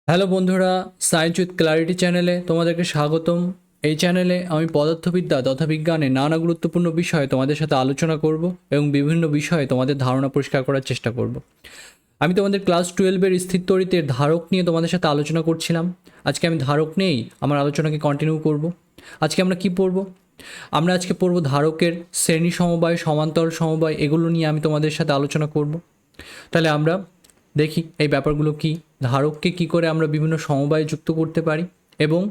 Hello বন্ধুরা, science with clarity চ্যানেলে তোমাদেরকে স্বাগতম। এই চ্যানেলে আমি পদার্থবিদ্যা তথা বিজ্ঞানে নানা গুরুত্বপূর্ণ বিষয়ে তোমাদের সাথে আলোচনা করব এবং বিভিন্ন বিষয়ে তোমাদের ধারণা পরিষ্কার করার চেষ্টা করব। আমি তোমাদের ক্লাস 12-এর স্থিরতরিতের ধারক নিয়ে তোমাদের সাথে আলোচনা করছিলাম। আজকে আমি ধারক নিয়েই আমার আলোচনাকে কন্টিনিউ করব। আজকে আমরা কি পড়ব? আমরা আজকে পড়ব ধারকের শ্রেণী সমবায়, সমান্তরাল সমবায়, এগুলো নিয়ে আমি তোমাদের সাথে আলোচনা করব। তাহলে আমরা দেখি এই ব্যাপারগুলো কি, ধারককে কি করে আমরা বিভিন্ন সমবায়ে যুক্ত করতে পারি এবং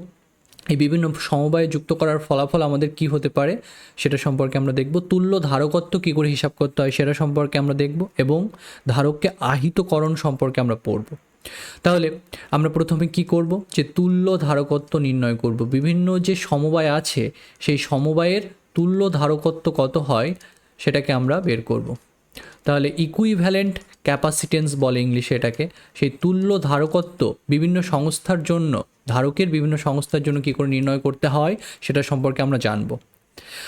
এই বিভিন্ন সমবায়ে যুক্ত করার ফলাফল আমাদের কি হতে পারে সেটা সম্পর্কে আমরা দেখব। তুল্য ধারকত্ব কি করে হিসাব করতে হয় সেটা সম্পর্কে আমরা দেখব এবং ধারককে আহিতকরণ সম্পর্কে আমরা পড়ব। তাহলে আমরা প্রথমে কি করব, যে তুল্য ধারকত্ব নির্ণয় করব। বিভিন্ন যে সমবায় আছে সেই সমবায়ের তুল্য ধারকত্ব কত হয় সেটাকে আমরা বের করব। তাহলে ইকুইভ্যালেন্ট ক্যাপাসিটেন্স বলে ইংলিশে এটাকে। সেই তুল্য ধারকত্ব বিভিন্ন সংস্থার জন্য, ধারকের বিভিন্ন সংস্থার জন্য কী করে নির্ণয় করতে হয় সেটা সম্পর্কে আমরা জানব।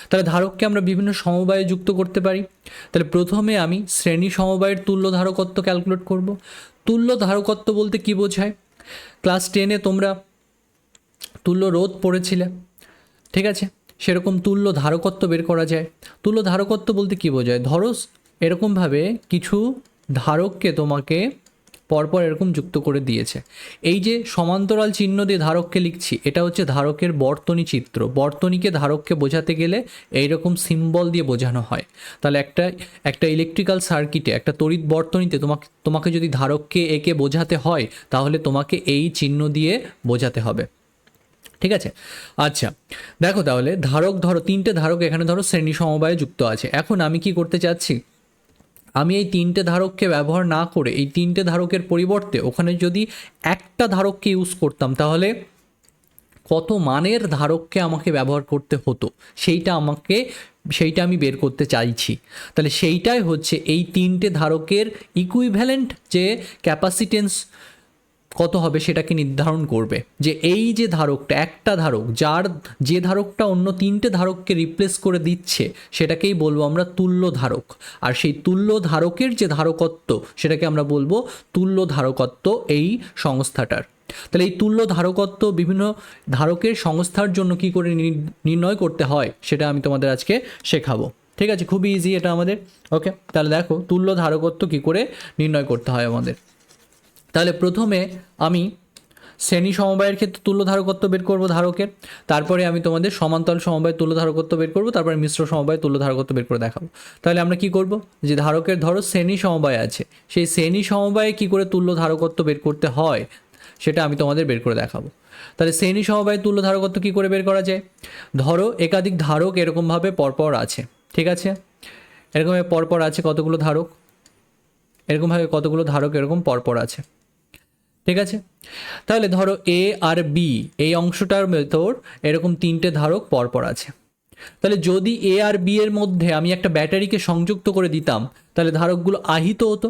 তাহলে ধারককে আমরা বিভিন্ন সমবায়ে যুক্ত করতে পারি। তাহলে প্রথমে আমি শ্রেণী সমবায়ের তুল্য ধারকত্ব ক্যালকুলেট করব। তুল্য ধারকত্ব বলতে কি বোঝায়? ক্লাস 10-এ তোমরা তুল্য রোধ পড়েছিলে, ঠিক আছে? সেরকম তুল্য ধারকত্ব বের করা যায়। তুল্য ধারকত্ব বলতে কী বোঝায়? ধরো এরকমভাবে কিছু ধারককে তোমাকে পরপর এরকম যুক্ত করে দিয়েছে। এই যে সমান্তরাল চিহ্ন দিয়ে ধারককে লিখছি, এটা হচ্ছে ধারকের বর্তনী চিত্র। বর্তনীকে ধারককে বোঝাতে গেলে এইরকম সিম্বল দিয়ে বোঝানো হয়। তাহলে একটা ইলেকট্রিক্যাল সার্কিটে, একটা তড়িৎ বর্তনীতে তোমাকে যদি ধারককে একে বোঝাতে হয় তাহলে তোমাকে এই চিহ্ন দিয়ে বোঝাতে হবে, ঠিক আছে? আচ্ছা দেখো, তাহলে ধারক ধরো তিনটে ধারক এখানে ধরো শ্রেণী সমবায়ে যুক্ত আছে। এখন আমি কি করতে চাচ্ছি, আমি এই তিনটে ধারককে ব্যবহার না করে এই তিনটে ধারকের পরিবর্তে ওখানে যদি একটা ধারককে ইউজ করতাম তাহলে কত মানের ধারককে আমাকে ব্যবহার করতে হতো সেইটা আমি বের করতে চাইছি। তাহলে সেইটাই হচ্ছে এই তিনটে ধারকের ইকুইভ্যালেন্ট যে ক্যাপাসিটেন্স কত হবে সেটাকে নির্ধারণ করবে। যে এই যে ধারকটা, একটা ধারক, যে ধারকটা অন্য তিনটে ধারককে রিপ্লেস করে দিচ্ছে সেটাকেই বলবো আমরা তুল্য ধারক। আর সেই তুল্য ধারকের যে ধারকত্ব সেটাকে আমরা বলবো তুল্য ধারকত্ব এই সংস্থাটার। তাহলে এই তুল্য ধারকত্ব বিভিন্ন ধারকের সংস্থার জন্য কি করে নির্ণয় করতে হয় সেটা আমি তোমাদের আজকে শেখাবো, ঠিক আছে? খুবই ইজি এটা আমাদের। ওকে, তাহলে দেখো তুল্য ধারকত্ব কি করে নির্ণয় করতে হয় আমাদের। তাহলে প্রথমে আমি শ্রেণী সমবায়ের ক্ষেত্রে তুল্য ধারকত্ব বের করব ধারকের, তারপরে আমি তোমাদের সমান্তরাল সমবায়ের তুল্য ধারকত্ব বের করব, তারপরে মিশ্র সমবায়ের তুল্য ধারকত্ব বের করে দেখাবো। তাহলে আমরা কি করব, যে ধারকের ধরো শ্রেণী সমবায় আছে, সেই শ্রেণী সমবায়ে কি করে তুল্য ধারকত্ব বের করতে হয় সেটা আমি তোমাদের বের করে দেখাবো। তাহলে শ্রেণী সমবায়ের তুল্য ধারকত্ব কী করে বের করা যায়? ধরো একাধিক ধারক এরকমভাবে পরপর আছে, ঠিক আছে? এরকমভাবে পরপর আছে কতগুলো ধারক, এরকমভাবে কতগুলো ধারক এরকম পরপর আছে, ঠিক আছে? তাহলে ধরো এ আর বি এই অংশটার ভেতর এরকম তিনটে ধারক পরপর আছে। তাহলে যদি এ আর বি এর মধ্যে আমি একটা ব্যাটারিকে সংযুক্ত করে দিতাম তাহলে ধারকগুলো আহিত হতো।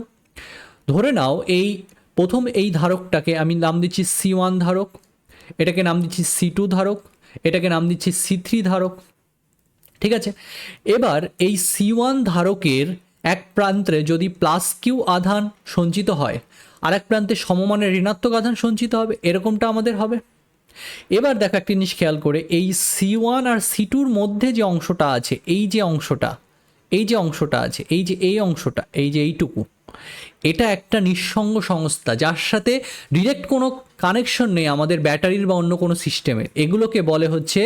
ধরে নাও এই ধারকটাকে আমি নাম দিচ্ছি C1 ধারক, এটাকে নাম দিচ্ছি C2 ধারক, এটাকে নাম দিচ্ছি C3 ধারক, ঠিক আছে? এবার এই C1 ধারকের এক প্রান্তে যদি প্লাস কিউ আধান সঞ্চিত হয় আর এক প্রান্তে সমমানের ঋণাত্মক আধান সঞ্চিত হবে, এরকমটা আমাদের হবে। এবার দেখো একটা জিনিস খেয়াল করে, এই C1 আর C2-র মধ্যে যে অংশটা আছে, এই যে অংশটা আছে, এই অংশটা, এইটুকু, এটা একটা নিঃসঙ্গ সংস্থা যার সাথে ডিরেক্ট কোনো কানেকশন নেই আমাদের ব্যাটারির বা অন্য কোনো সিস্টেমের। এগুলোকে বলে হচ্ছে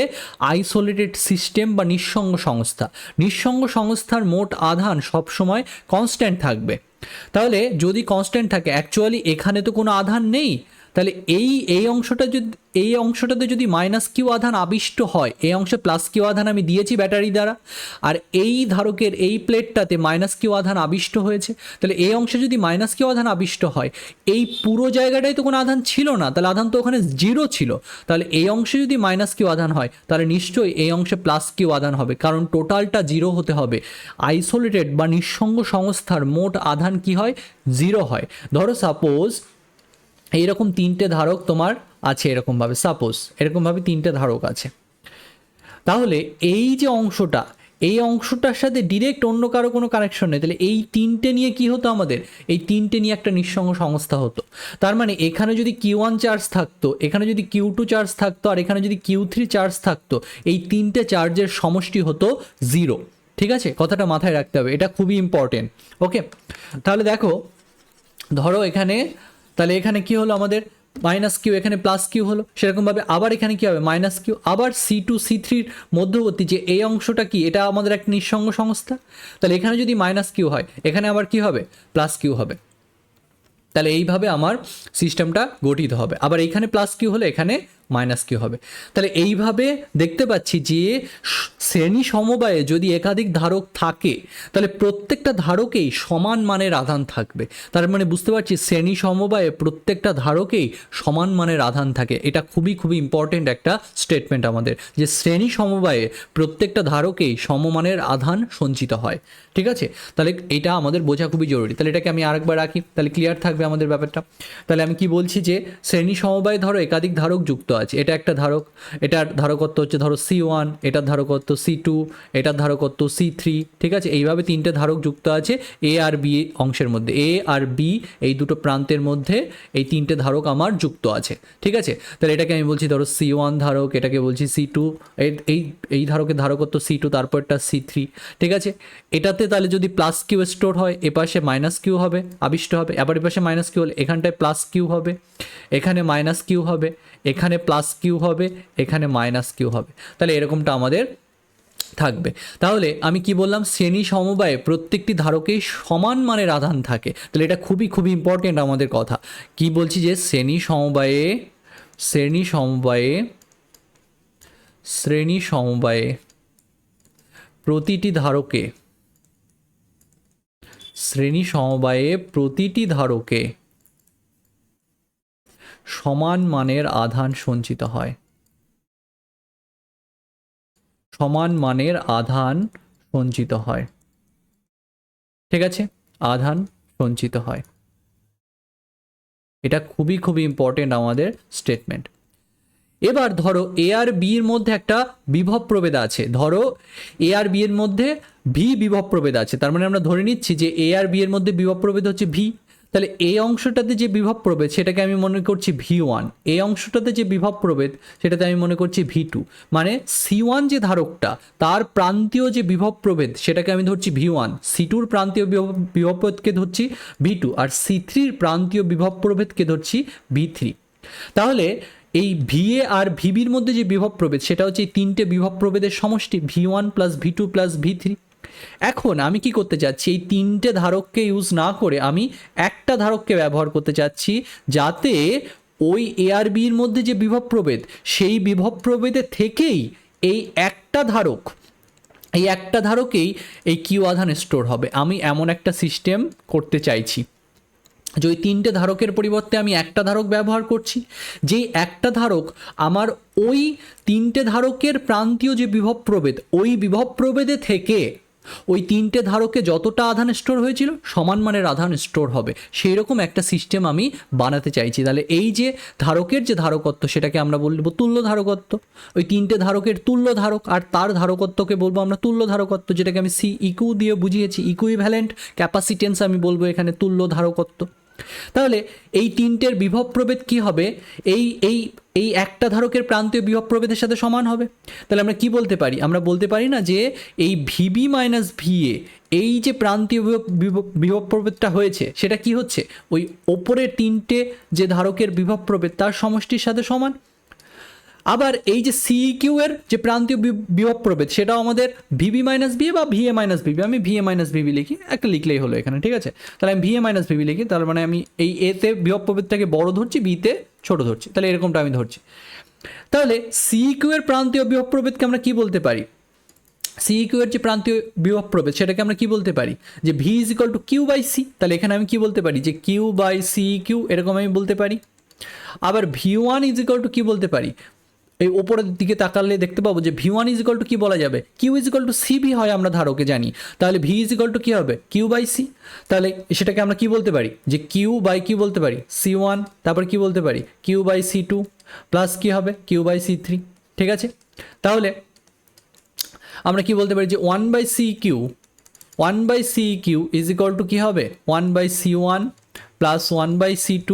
আইসোলেটেড সিস্টেম বা নিঃসঙ্গ সংস্থা। নিঃসঙ্গ সংস্থার মোট আধান সবসময় কনস্ট্যান্ট থাকবে। তাহলে যদি কনস্ট্যান্ট থাকে, অ্যাকচুয়ালি এখানে তো কোনো আধান নেই, তাহলে এই অংশটাতে যদি মাইনাস কিউ আধান আবিষ্ট হয়, এই অংশে প্লাস কিউ আধান আমি দিয়েছি ব্যাটারি দ্বারা, আর এই ধারকের এই প্লেটটাতে মাইনাস কিউ আধান আবিষ্ট হয়েছে, তাহলে এই অংশে যদি মাইনাস কিউ আধান আবিষ্ট হয়, এই পুরো জায়গাটায় তো কোনো আধান ছিল না, তাহলে আধান তো ওখানে জিরো ছিল। তাহলে এই অংশে যদি মাইনাস কিউ আধান হয় তাহলে নিশ্চয়ই এই অংশে প্লাস কিউ আধান হবে, কারণ টোটালটা জিরো হতে হবে। আইসোলেটেড বা নিঃসঙ্গ সংস্থার মোট আধান কি হয়? জিরো হয়। ধরো সাপোজ এইরকম তিনটে ধারক তোমার আছে, এরকমভাবে সাপোজ এরকমভাবে তিনটে ধারক আছে। তাহলে এই যে অংশটা, এই অংশটার সাথে ডিরেক্ট অন্য কারো কোনো কানেকশন নেই, তাহলে এই তিনটে নিয়ে কি হতো আমাদের, এই তিনটে নিয়ে একটা নিঃসঙ্গ সংস্থা হতো। তার মানে এখানে যদি Q1 চার্জ থাকতো, এখানে যদি Q2 চার্জ থাকতো, আর এখানে যদি Q3 চার্জ থাকতো, এই তিনটে চার্জের সমষ্টি হতো 0। ঠিক আছে, কথাটা মাথায় রাখতে হবে, এটা খুবই ইম্পর্টেন্ট। ওকে, তাহলে দেখো, ধরো এখানে, তাহলে এখানে কি হলো আমাদের মাইনাস কিউ, এখানে প্লাস কিউ হলো, সেরকমভাবে আবার এখানে কি হবে মাইনাস কিউ, আবার C2 C3 মধ্যবর্তী যে এই অংশটা কি, এটা আমাদের একটা নিঃসঙ্গ সংস্থা, তাহলে এখানে যদি মাইনাস কিউ হয়, এখানে আবার কি হবে প্লাস কিউ হবে। তাহলে এইভাবে আমার সিস্টেমটা গঠিত হবে। আবার এইখানে প্লাস কিউ হলে এখানে মাইনাস কিউ হবে। তাহলে এইভাবে দেখতে পাচ্ছি যে শ্রেণী সমবায়ে যদি একাধিক ধারক থাকে, তাহলে প্রত্যেকটা ধারকেই সমান মানের আধান থাকবে। তার মানে বুঝতে পারছি শ্রেণী সমবায়ে প্রত্যেকটা ধারকেই সমান মানের আধান থাকে। এটা খুবই খুবই ইম্পর্টেন্ট একটা স্টেটমেন্ট আমাদের, যে শ্রেণী সমবায়ে প্রত্যেকটা ধারকেই সমমানের আধান সঞ্চিত হয়। ঠিক আছে, তাহলে এটা আমাদের বোঝা খুবই জরুরি। তাহলে এটাকে আমি আরেকবার রাখি, তাহলে ক্লিয়ার থাকবে আমাদের ব্যাপারটা। তাহলে আমি কি বলছি, যে শ্রেণী সমবায়ে ধরো একাধিক ধারক যুক্ত আছে, এটা একটা ধারক, এটার ধারকত্ব হচ্ছে ধরো C1, এটার ধারকত্ব C2, এটার ধারকত্ব C3। ঠিক আছে, এইভাবে তিনটে ধারক যুক্ত আছে এ আর বি অংশের মধ্যে, এ আর বি এই দুটো প্রান্তের মধ্যে এই তিনটে ধারক আমার যুক্ত আছে। ঠিক আছে, তাহলে এটাকে আমি বলছি ধরো C1 ধারক, এটাকে বলছি C2, এই এই ধারকের ধারকত্ব C2, তারপরটা C3। ঠিক আছে, এটাতে তাহলে যদি প্লাস কিউ স্টোর হয়, এপাশে মাইনাস কিউ হবে আবিষ্ট হবে, আবার এপাশে মাইনাস কিউ হলে এখানটায় প্লাস কিউ হবে, এখানে মাইনাস কিউ হবে, এখানে প্লাস কিউ হবে, এখানে মাইনাস কিউ হবে। তাহলে এরকমটা আমাদের থাকবে। তাহলে আমি কি বললাম, শ্রেণী সমবায়ে প্রত্যেকটি ধারকেই সমান মানের আধান থাকে। তাহলে এটা খুবই খুবই ইম্পর্টেন্ট আমাদের কথা। কি বলছি, যে শ্রেণী সমবায়ে প্রতিটি ধারকে সমান মানের আধান সঞ্চিত হয়, ঠিক আছে, আধান সঞ্চিত হয়। এটা খুবই খুবই ইম্পর্টেন্ট আমাদের স্টেটমেন্ট। এবার ধরো এ আর বি এর মধ্যে একটা বিভব প্রভেদ আছে, ধরো এ আর বি এর মধ্যে ভি বিভব প্রভেদ আছে। তার মানে আমরা ধরে নিচ্ছি যে এ আর বি এর মধ্যে বিভব প্রভেদ হচ্ছে ভি। তাহলে এই অংশটাতে যে বিভব প্রভেদ সেটাকে আমি মনে করছি V1, এই অংশটাতে যে বিভব প্রভেদ সেটাতে আমি মনে করছি V2। মানে C1 যে ধারকটা, তার প্রান্তীয় যে বিভব প্রভেদ সেটাকে আমি ধরছি V1, C2-র প্রান্তীয় বিভব প্রভেদকে ধরছি V2, আর C3-র প্রান্তীয় বিভব প্রভেদকে ধরছি V3। তাহলে এই VA আর VBর মধ্যে যে বিভব প্রভেদ সেটা হচ্ছে এই তিনটে বিভব প্রভেদের সমষ্টি V1 plus V2 plus V3। এখন আমি কি করতে চাচ্ছি, এই তিনটে ধারককে ইউজ না করে আমি একটা ধারককে ব্যবহার করতে চাচ্ছি, যাতে ওই এ আর বির মধ্যে যে বিভব প্রভেদ সেই বিভব প্রভেদের থেকেই এই একটা ধারকেই এই কিউ আধান স্টোর হবে। আমি এমন একটা সিস্টেম করতে চাইছি যে ওই তিনটে ধারকের পরিবর্তে আমি একটা ধারক ব্যবহার করছি, যেই একটা ধারক আমার ওই তিনটে ধারকের প্রান্তীয় যে বিভব প্রভেদ, ওই বিভব প্রভেদে থেকে ওই তিনটে ধারকে যতটা আধান স্টোর হয়েছিল সমান মানের আধান স্টোর হবে, সেই রকম একটা সিস্টেম আমি বানাতে চাইছি। তাহলে এই যে ধারকের যে ধারকত্ব সেটাকে আমরা বলবো তুল্য ধারকত্ব, ওই তিনটে ধারকের তুল্য ধারক, আর তার ধারকত্বকে বলবো আমরা তুল্য ধারকত্ব, যেটাকে আমি C দিয়ে বুঝিয়েছি, ইকুইভ্যালেন্ট ক্যাপাসিটেন্স আমি বলবো এখানে তুল্য ধারকত্ব। তাহলে এই তিনটের বিভব প্রভেদ কি হবে, এই এই এই একটা ধারকের প্রান্তীয় বিভব প্রভেদের সাথে সমান হবে। তাহলে আমরা কি বলতে পারি, আমরা বলতে পারি না যে এই ভিবি মাইনাস ভিএ, এই যে প্রান্তীয় বিভব প্রভেদটা হয়েছে সেটা কি হচ্ছে, ওই ওপরের তিনটে যে ধারকের বিভব প্রভেদ তার সমষ্টির সাথে সমান। আবার এই যে সিকিউ এর যে প্রান্তীয় বিভব প্রভেদ সেটাও আমাদের ভিবি মাইনাস ভিএ বা ভিএ মাইনাস ভিবি, আমি ভিএ মাইনাস ভিবি লিখি, একটা লিখলেই হলো এখানে। ঠিক আছে, তাহলে আমি ভিএ মাইনাস ভিবি লিখি, তার মানে আমি এই এতে বিভব প্রভেদটাকে বড় ধরছি, বিতে ছোট ধরছি, তাহলে এরকমটা আমি ধরছি। তাহলে সিকিউ এর প্রান্তীয় বিভব প্রভেদকে আমরা কি বলতে পারি, সিকিউ এর যে প্রান্তীয় বিভব প্রভেদ সেটাকে আমরা কি বলতে পারি, যে V is equal to Q by C. তাহলে এখানে আমি কি বলতে পারি, যে কিউ বাই সি কিউ, এরকম আমি বলতে পারি। আবার V1 ইজ ইকুয়াল টু কি বলতে পারি, এই ওপরের দিকে তাকালে দেখতে পাবো যে V1 ইজ ইকুয়াল টু কি বলা যাবে, Q is equal to CV হয়, আমরা ধারকে জানি। তাহলে ভি ইজ ইকুয়াল টু কি হবে, কিউ বাই সি। তাহলে সেটাকে আমরা কি বলতে পারি, যে কিউ বাই কি বলতে পারি C1, তারপর কি বলতে পারি কিউ বাই C2 প্লাস কি হবে কিউ বাই C3। ঠিক আছে, তাহলে আমরা কি বলতে পারি যে 1/CQ 1/CQ is equal to কী হবে 1/C1 plus 1/C2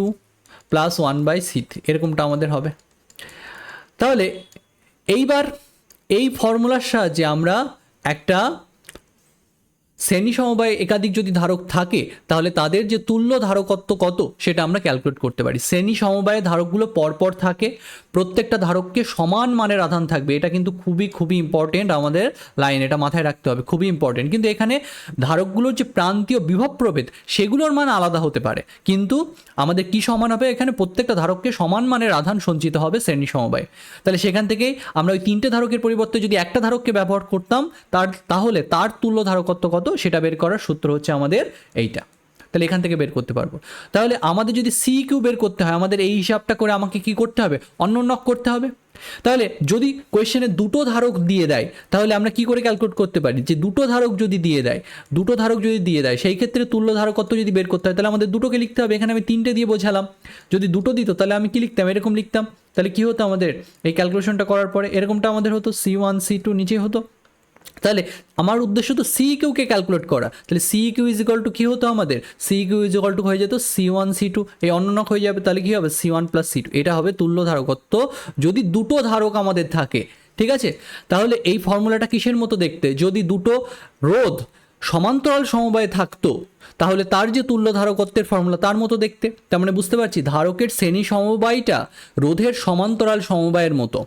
plus 1/C3 এরকমটা আমাদের হবে। তাহলে এইবার এই ফর্মুলার সাহায্যে আমরা একটা শ্রেণী সমবায়ে একাধিক যদি ধারক থাকে তাহলে তাদের যে তুল্য ধারকত্ব কত সেটা আমরা ক্যালকুলেট করতে পারি। শ্রেণী সমবায়ে ধারকগুলো পরপর থাকে, প্রত্যেকটা ধারককে সমান মানের আধান থাকবে, এটা কিন্তু খুবই খুবই ইম্পর্টেন্ট আমাদের লাইন, এটা মাথায় রাখতে হবে, খুবই ইম্পর্টেন্ট। কিন্তু এখানে ধারকগুলোর যে প্রান্তীয় বিভব প্রভেদ সেগুলোর মান আলাদা হতে পারে, কিন্তু আমাদের কি সমান হবে, এখানে প্রত্যেকটা ধারককে সমান মানের আধান সঞ্চিত হবে শ্রেণী সমবায়ে। তাহলে সেখান থেকেই আমরা ওই তিনটে ধারকের পরিবর্তে যদি একটা ধারককে ব্যবহার করতাম তাহলে তার তুল্য ধারকত্ব কত সেটা বের করার সূত্র হচ্ছে আমাদের এইটা। তাহলে এখান থেকে বের করতে পারবো। তাহলে আমাদের যদি CQ বের করতে হয় আমাদের এই হিসাবটা করে আমাকে কি করতে হবে, অন্যক করতে হবে। তাহলে যদি কোয়েশ্চেনে দুটো ধারক দিয়ে দেয় তাহলে আমরা কি করে ক্যালকুলেট করতে পারি যে দুটো ধারক যদি দিয়ে দেয় সেই ক্ষেত্রে তুল্য ধারকত্ব যদি বের করতে হয় তাহলে আমাদের দুটোকে লিখতে হবে। এখানে আমি তিনটে দিয়ে বোঝালাম, যদি দুটো দিত তাহলে আমি কি লিখতাম, এরকম লিখতাম। তাহলে কি হতো আমাদের এই ক্যালকুলেশনটা করার পরে এরকমটা আমাদের হতো C1 C2 নিচে হতো। তাহলে আমার উদ্দেশ্য তো CQকে ক্যালকুলেট করা, তাহলে CQ ইজ ইকুয়াল টু কী হতো আমাদের, CQ ইজ ইকুয়াল টু হয়ে যেত C1 C2, এই অন্যনক হয়ে যাবে, তাহলে কী হবে C1 প্লাস C2, এটা হবে তুল্য ধারকত্ব যদি দুটো ধারক আমাদের থাকে। ঠিক আছে, তাহলে এই ফর্মুলাটা কিসের মতো দেখতে, যদি দুটো রোধ সমান্তরাল সমবায়ে থাকতো তাহলে তার যে তুল্য ধারকত্বের ফর্মুলা তার মতো দেখতে। তার মানে বুঝতে পারছি ধারকের শ্রেণী সমবায়টা রোধের সমান্তরাল সমবায়ের মতো,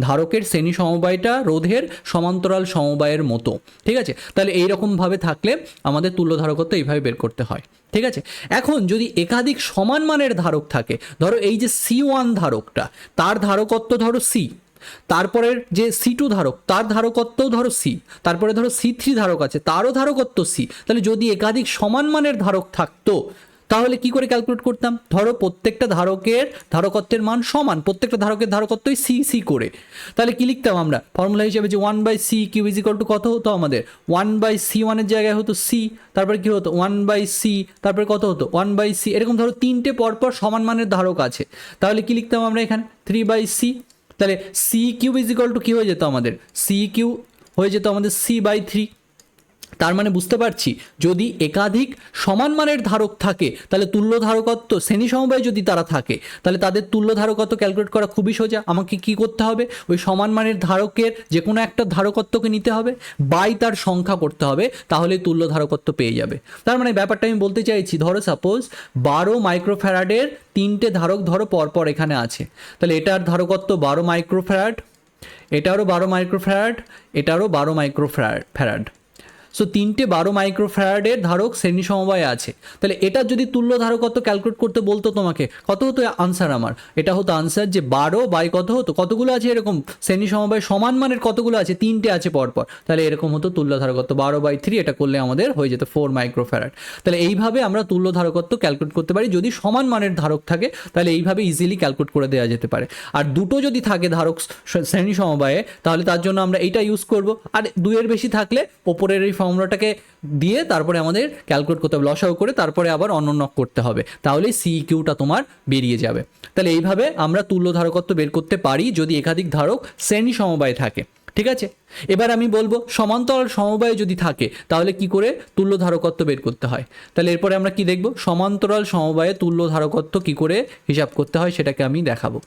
ধারকের শ্রেণী সমবায়টা রোধের সমান্তরাল সমবায়ের মতো। ঠিক আছে, তাহলে এইরকমভাবে থাকলে আমাদের তুল্য ধারকত্ব এইভাবে বের করতে হয়। ঠিক আছে, এখন যদি একাধিক সমান মানের ধারক থাকে, ধরো এই যে C1 ধারকটা তার ধারকত্ব ধরো C, তারপরের যে C2 ধারক তার ধারকত্বও ধরো C, তারপরে ধরো C3 ধারক আছে তারও ধারকত্ব C। তাহলে যদি একাধিক সমান মানের ধারক থাকতো তাহলে কি করে ক্যালকুলেট করতাম, ধরো প্রত্যেকটা ধারকের ধারকত্বের মান সমান, প্রত্যেকটা ধারকের ধারকত্বই C করে, তাহলে কি লিখতাম আমরা ফর্মুলা হিসেবে যে 1/CQ ইজ ইকুয়াল টু কত হতো আমাদের 1/C1 এর জায়গায় হতো C, তারপরে কি হতো 1/C, তারপরে কত হতো 1/C, এরকম ধরো তিনটে পরপর সমান মানের ধারক আছে, তাহলে কি লিখতাম আমরা এখানে 3/C। তাহলে CQ ইজ ইকুয়াল টু কী হয়ে যেত আমাদের, CQ হয়ে যেত আমাদের C/3। তার মানে বুঝতে পারছি যদি একাধিক সমান মানের ধারক থাকে তাহলে তুল্য ধারকত্ব শ্রেণী সমবায় যদি তারা থাকে তাহলে তাদের তুল্য ধারকত্ব ক্যালকুলেট করা খুবই সোজা। আমাকে কি করতে হবে, ওই সমান মানের ধারকের যে কোনো একটা ধারকত্বকে নিতে হবে বাই তার সংখ্যা করতে হবে, তাহলে তুল্য ধারকত্ব পেয়ে যাবে। তার মানে ব্যাপারটা আমি বলতে চাইছি, ধরো সাপোজ 12 মাইক্রোফ্যারাডের তিনটে ধারক ধরো পরপর এখানে আছে, তাহলে এটার ধারকত্ব 12 মাইক্রোফ্যারাড, এটারও 12 মাইক্রোফ্যারাড, এটারও 12 মাইক্রোফ্যারাড। সো তিনটে 12 মাইক্রোফ্যারাডের ধারক শ্রেণী সমবায়ে আছে, তাহলে এটার যদি তুল্য ধারকত্ব ক্যালকুলেট করতে বলতো তোমাকে কত হতো আনসার, আমার এটা হতো আনসার যে 12 বাই কত হতো, কতগুলো আছে এরকম শ্রেণী সমবায় সমান মানের কতগুলো আছে, তিনটে আছে পরপর, তাহলে এরকম হতো তুল্য ধারকত্ব 12/3, এটা করলে আমাদের হয়ে যেত 4 মাইক্রোফ্যারাড। তাহলে এইভাবে আমরা তুল্য ধারকত্ব ক্যালকুলেট করতে পারি, যদি সমান মানের ধারক থাকে তাহলে এইভাবে ইজিলি ক্যালকুলেট করে দেওয়া যেতে পারে। আর দুটো যদি থাকে ধারক শ্রেণী সমবায়ে তাহলে তার জন্য আমরা এইটা ইউজ করব, আর দুইয়ের বেশি থাকলে ওপরের এই ফর্মুলাটাকে দিয়ে তারপরে আমাদের ক্যালকুলেট করতে হবে, লসাগু করে তারপরে আবার অন্যনক করতে হবে, তাহলেই CQটা তোমার বেরিয়ে যাবে। তাহলে এইভাবে আমরা তুল্য ধারকত্ব বের করতে পারি যদি একাধিক ধারক শ্রেণী সমবায়ে থাকে। ঠিক আছে, এবার আমি বলবো সমান্তরাল সমবায়ে যদি থাকে তাহলে কি করে তুল্য ধারকত্ব বের করতে হয়। তাহলে এরপরে আমরা কি দেখব, সমান্তরাল সমবায়ে তুল্য ধারকত্ব কি করে হিসাব করতে হয় সেটাকে আমি দেখাবো।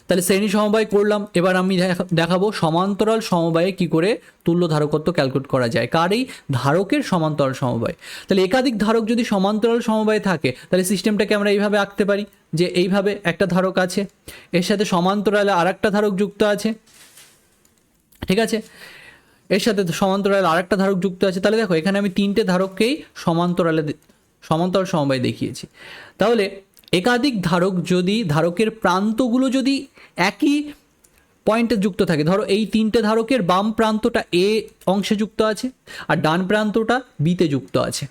তাহলে শ্রেণী সমবায় করলাম, এবার আমি দেখাবো সমান্তরাল সমবায়ে কি করে তুল্য ধারকত্ব ক্যালকুলেট করা যায়, কার এই ধারকের সমান্তরাল সমবায়। তাহলে একাধিক ধারক যদি সমান্তরাল সমবায়ে থাকে তাহলে সিস্টেমটাকে আমরা এইভাবে আঁকতে পারি যে এইভাবে একটা ধারক আছে, এর সাথে সমান্তরালে আর একটা ধারক যুক্ত আছে। ঠিক আছে, এর সাথে সমান্তরালে আর একটা ধারক যুক্ত আছে। তাহলে দেখো এখানে আমি তিনটে ধারককেই সমান্তরাল সমবায় দেখিয়েছি। তাহলে একাধিক ধারক যদি ধারকের প্রান্তগুলো যদি একই পয়েন্টে যুক্ত থাকে, ধরো এই তিনটে ধারকের বাম প্রান্তটা A অংশে যুক্ত আছে আর ডান প্রান্তটা B-তে যুক্ত আছে,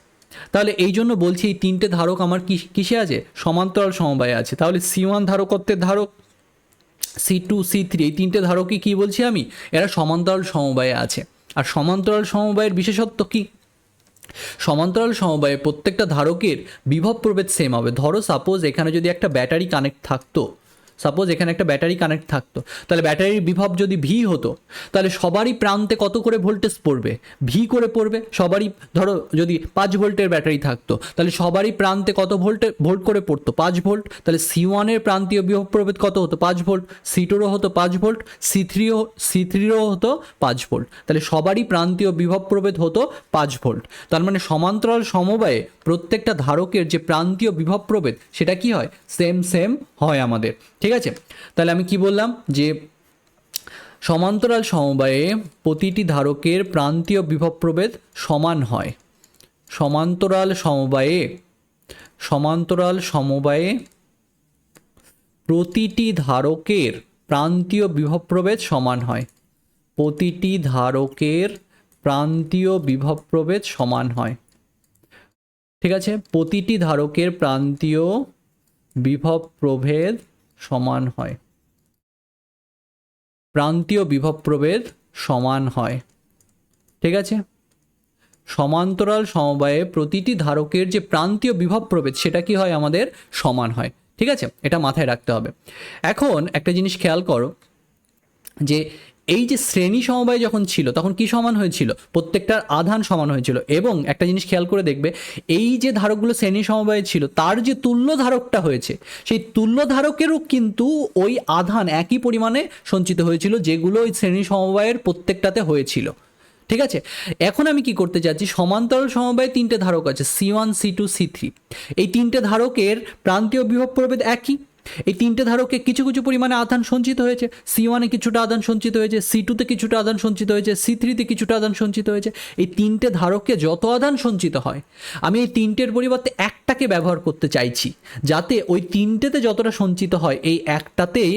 তাহলে এই জন্য বলছি এই তিনটে ধারক আমার কিসে আছে, সমান্তরাল সমবায়ে আছে। তাহলে C1 ধারকত্বের ধারক, C2 C3 এই তিনটে ধারকই কি বলছি আমি, এরা সমান্তরাল সমবায়ে আছে। আর সমান্তরাল সমবায়ের বিশেষত্ব কি, সমান্তরাল সমবায়ে প্রত্যেকটা ধারকের বিভব প্রভেদ সেম হবে। ধরো সাপোজ এখানে যদি একটা ব্যাটারি কানেক্ট থাকতো, সাপোজ এখানে একটা ব্যাটারি কানেক্ট থাকতো, তাহলে ব্যাটারির বিভব যদি ভি হতো, তাহলে সবারই প্রান্তে কত করে ভোল্টেজ পড়বে? ভি করে পড়বে। সবারই ধরো যদি 5 ভোল্টের ব্যাটারি থাকতো, তাহলে সবারই প্রান্তে কত ভোল্ট করে পড়তো? 5 ভোল্ট। তাহলে C1 এর প্রান্তীয় বিভব প্রভেদ কত হতো? 5 ভোল্ট। C2রও হতো 5 ভোল্ট, C3রও হতো 5 ভোল্ট। তাহলে সবারই প্রান্তীয় বিভব প্রভেদ হতো 5 ভোল্ট। তার মানে সমান্তরাল সমবায়ে প্রত্যেকটা ধারকের যে প্রান্তীয় বিভব প্রভেদ সেটা কি হয়? সেম হয় আমাদের। ঠিক আছে, তাহলে আমি কি বললাম যে সমান্তরাল সমবায়ে প্রতিটি ধারকের প্রান্তীয় বিভব প্রভেদ সমান হয়। সমান্তরাল সমবায়ে প্রতিটি ধারকের প্রান্তীয় বিভব প্রভেদ সমান হয়। প্রতিটি ধারকের প্রান্তীয় বিভব প্রভেদ সমান হয়। ঠিক আছে, প্রতিটি ধারকের প্রান্তীয় বিভব প্রভেদ সমান হয়। প্রান্তীয় বিভব প্রভেদ সমান হয়। ঠিক আছে, সমান্তরাল সমবায়ে প্রতিটি ধারকের যে প্রান্তীয় বিভব প্রভেদ সেটা কি হয়? আমাদের সমান হয়। ঠিক আছে, এটা মাথায় রাখতে হবে। এখন একটা জিনিস খেয়াল করো যে এই যে শ্রেণী সমবায় যখন ছিল তখন কি সমান হয়েছিল? প্রত্যেকটার আধান সমান হয়েছিল। এবং একটা জিনিস খেয়াল করে দেখবে, এই যে ধারকগুলো শ্রেণী সমবায়ে ছিল তার যে তুল্য ধারকটা হয়েছে, সেই তুল্য ধারকেরও কিন্তু ওই আধান একই পরিমাণে সঞ্চিত হয়েছিল যেগুলো ওই শ্রেণী সমবায়ের প্রত্যেকটাতে হয়েছিল। ঠিক আছে, এখন আমি কি করতে চাচ্ছি, সমান্তরাল সমবায়ে 3টে ধারক আছে, C1 C2 C3। এই 3টে ধারকের প্রান্তীয় বিভব প্রভেদ একই। এই 3টে ধারকে কিছু কিছু পরিমাণে আধান সঞ্চিত হয়েছে। C1-এ কিছুটা আধান সঞ্চিত হয়েছে, C2-তে কিছুটা আধান সঞ্চিত হয়েছে, C3-তে কিছুটা আধান সঞ্চিত হয়েছে। এই 3টে ধারকে যত আধান সঞ্চিত হয়, আমি এই 3টের পরিবর্তে একটাকে ব্যবহার করতে চাইছি, যাতে ওই 3টেতে যতটা সঞ্চিত হয় এই একটাতেই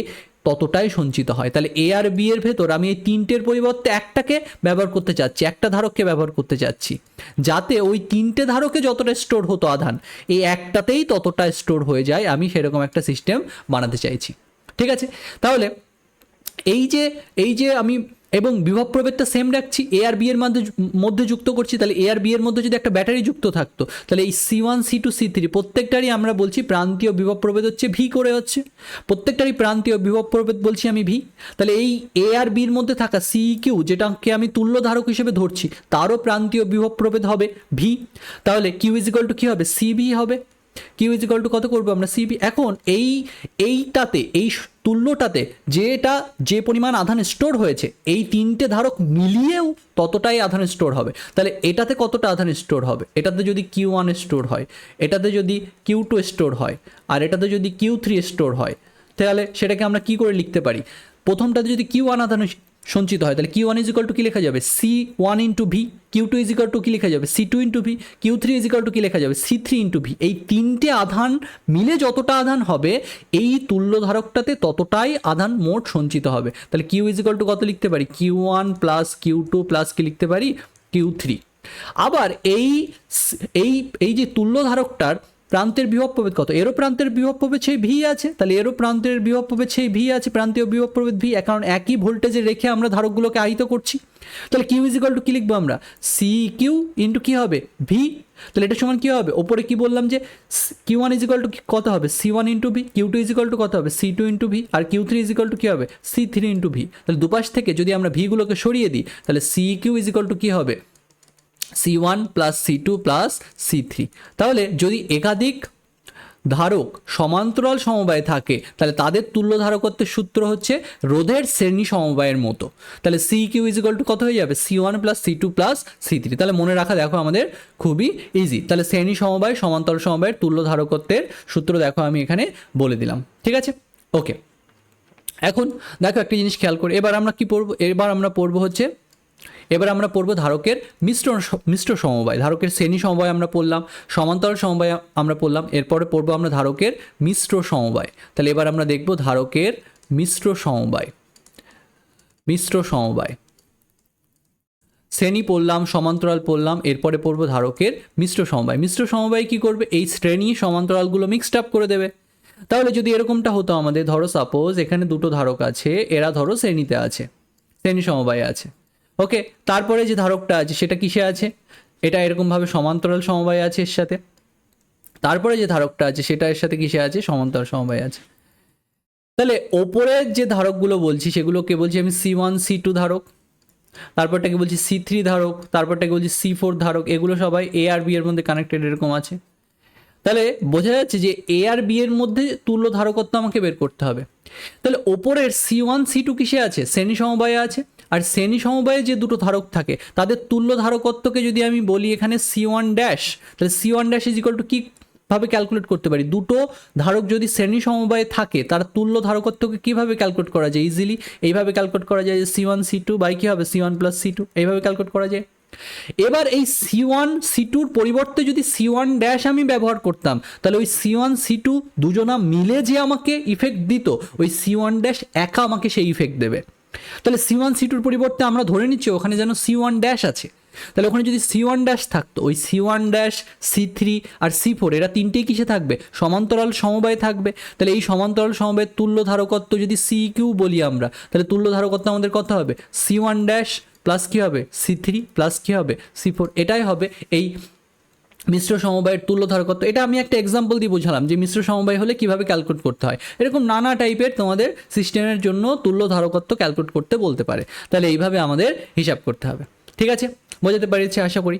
ততটাই সঞ্চিত হয়। তাহলে এ আর বি এর ভেতর আমি এই 3টের পরিবর্তে একটাকে ব্যবহার করতে চাচ্ছি, একটা ধারককে ব্যবহার করতে চাচ্ছি, যাতে ওই 3টে ধারকে যতটা স্টোর হতো আধান এই একটাতেই ততটা স্টোর হয়ে যায়। আমি সেরকম একটা সিস্টেম বানাতে চাইছি। ঠিক আছে, তাহলে এই যে আমি এবং বিভব প্রভেদটা সেম রাখছি, এ আর বি এর মধ্যে যুক্ত করছি। তাহলে এ আর বি এর মধ্যে যদি একটা ব্যাটারি যুক্ত থাকতো, তাহলে এই C1 C2 C3 প্রত্যেকটারই আমরা বলছি প্রান্তীয় বিভব প্রভেদ হচ্ছে ভি করে হচ্ছে। প্রত্যেকটারই প্রান্তীয় বিভব প্রভেদ বলছি আমি ভি। তাহলে এই এ আর বির মধ্যে থাকা CQ, যেটাকে আমি তুল্য ধারক হিসেবে ধরছি, তারও প্রান্তীয় বিভব প্রভেদ হবে ভি। তাহলে কিউ ইজ ইকুয়াল টু কী হবে? সিভি হবে। কিউ ইজ ইকুয়াল টু কত করবো আমরা? সিবি। এখন এইটাতে এই তুল্যটাতে যে পরিমাণ আধান স্টোর হয়েছে, এই 3টে ধারক মিলিয়েও ততটাই আধান স্টোর হবে। তাহলে এটাতে কতটা আধান স্টোর হবে? এটাতে যদি Q1 স্টোর হয়, এটাতে যদি Q2 স্টোর হয়, আর এটাতে যদি Q3 স্টোর হয়, তাহলে সেটাকে আমরা কি করে লিখতে পারি? প্রথমটাতে যদি Q1 আধান সঞ্চিত হয়, তাহলে Q1 ইজ ইকুয়াল টু কী লেখা যাবে? C1 into V. Q2 is equal to কী লেখা যাবে? C2 into V. Q3 is equal to কী লেখা যাবে? C3 into V. এই 3টে আধান মিলে যতটা আধান হবে এই তুল্য ধারকটাতে ততটাই আধান মোট সঞ্চিত হবে। তাহলে Q ইজ ইকুয়াল টু কত লিখতে পারি? Q1 প্লাস Q2 প্লাস কি লিখতে পারি? Q3। আবার এই যে তুল্য ধারকটার প্রান্তের বিভব প্রভেদ কত? এরও প্রান্তের বিভব প্রভেদ সেই ভি আছে, তাহলে এরও প্রান্তের বিভব প্রভেদ সেই ভি আছে, প্রান্তীয় বিভব প্রভেদ ভি, কারণ একই ভোল্টেজে রেখে আমরা ধারকগুলোকে আহিত করছি। তাহলে কিউ ইজ ইকুয়াল টু কী লিখবো আমরা? সি কিউ ইন্টু কী হবে? ভি। তাহলে এটা সমান কী হবে? ওপরে কি বললাম যে Q1 ইজ ইকুয়াল টু কত হবে? C1 into V. Q2 is equal to কত হবে? C2 into V. আর Q3 ইজ ইকুয়াল টু কী হবে? C3 into V. তাহলে দুপাশ থেকে যদি আমরা ভিগুলোকে সরিয়ে দিই, তাহলে C Q is equal to কী হবে? C1 plus C2 plus C3। তাহলে যদি একাধিক ধারক সমান্তরাল সমবায়ে থাকে, তাহলে তাদের তুল্য ধারকত্বের সূত্র হচ্ছে রোধের শ্রেণী সমবায়ের মতো। তাহলে C Q is equal to কত হয়ে যাবে? C1 plus C2 plus C3। তাহলে মনে রাখা দেখো আমাদের খুবই ইজি। তাহলে শ্রেণী সমবায় সমান্তরাল সমবায়ের তুল্য ধারকত্বের সূত্র দেখো আমি এখানে বলে দিলাম। ঠিক আছে, ওকে। এখন দেখো একটা জিনিস খেয়াল করে, এবার আমরা কি পড়বো? এবার আমরা পড়বো ধারকের মিশ্র সমবায়। ধারকের শ্রেণী সমবায় আমরা পড়লাম, সমান্তরাল সমবায় আমরা পড়লাম, এরপরে পড়বো আমরা ধারকের মিশ্র সমবায়। তাহলে এবার আমরা দেখব ধারকের মিশ্র সমবায়। শ্রেণী পড়লাম, সমান্তরাল পড়লাম, এরপরে পড়বো ধারকের মিশ্র সমবায়। মিশ্র সমবায় কি করবে? এই শ্রেণী সমান্তরালগুলো মিক্সড আপ করে দেবে। তাহলে যদি এরকমটা হতো আমাদের, ধরো সাপোজ এখানে দুটো ধারক আছে, এরা ধরো শ্রেণীতে আছে, শ্রেণী সমবায়ে আছে। ওকে, তারপরে যে ধারকটা আছে সেটা কিসে আছে? এটা এরকমভাবে সমান্তরাল সমবায় আছে এর সাথে। তারপরে যে ধারকটা আছে সেটা এর সাথে কিসে আছে? সমান্তরাল সমবায় আছে। তাহলে ওপরের যে ধারকগুলো বলছি সেগুলোকে বলছি আমি C1 C2 ধারক, তারপরটাকে বলছি C3 ধারক, তারপরটাকে বলছি C4 ধারক, এগুলো সবাই এ আর বি এর মধ্যে কানেক্টেড এরকম আছে। তাহলে বোঝা যাচ্ছে যে এ আর বি এর মধ্যে তুল্য ধারকত্ব আমাকে বের করতে হবে। তাহলে ওপরের C1 C2 কিসে আছে? শ্রেণী সমবায়ে আছে। আর শ্রেণী সমবায়ে যে দুটো ধারক থাকে তাদের তুল্য ধারকত্বকে যদি আমি বলি এখানে C1 ড্যাশ, তাহলে C1 dash is equal two কি ভাবে ক্যালকুলেট করতে পারি? দুটো ধারক যদি শ্রেণী সমবায়ে থাকে তার তুল্য ধারকত্বকে কিভাবে ক্যালকুলেট করা যায়? ইজিলি এইভাবে ক্যালকুলেট করা যায় যে C1 C2 বাই কী হবে C1 প্লাস C2, এইভাবে ক্যালকুলেট করা যায়। এবার এই C1 C2র পরিবর্তে যদি C1 ড্যাশ আমি ব্যবহার করতাম তাহলে ওই C1 C2 দুজনা মিলে যে আমাকে ইফেক্ট দিত ওই C1 ড্যাশ একা আমাকে সেই ইফেক্ট দেবে। তাহলে C1 C2র পরিবর্তে আমরা ধরে নিচ্ছি ওখানে যেন C1 ড্যাশ আছে। তাহলে ওখানে যদি C1 ড্যাশ থাকতো ওই C1 ড্যাশ C3 আর C4 এরা তিনটেই কিসে থাকবে? সমান্তরাল সমবায়ে থাকবে। তাহলে এই সমান্তরাল সমবায়ের তুল্য ধারকত্ব যদি CQ বলি আমরা, তাহলে তুল্য ধারকত্ব আমাদের কত হবে? C1 ড্যাশ প্লাস কী হবে C3 প্লাস কী হবে C4, এটাই হবে এই মিশ্র সমবায়ের তুল্য ধারকত্ব। এটা আমি একটা এক্সাম্পল দিয়ে বোঝালাম যে মিশ্র সমবায় হলে কিভাবে ক্যালকুলেট করতে হয়। এরকম নানা টাইপের তোমাদের সিস্টেমের জন্য তুল্য ধারকত্ব ক্যালকুলেট করতে বলতে পারে। তাহলে এইভাবে আমাদের হিসাব করতে হবে। ঠিক আছে, বোঝাতে পেরেছি আশা করি।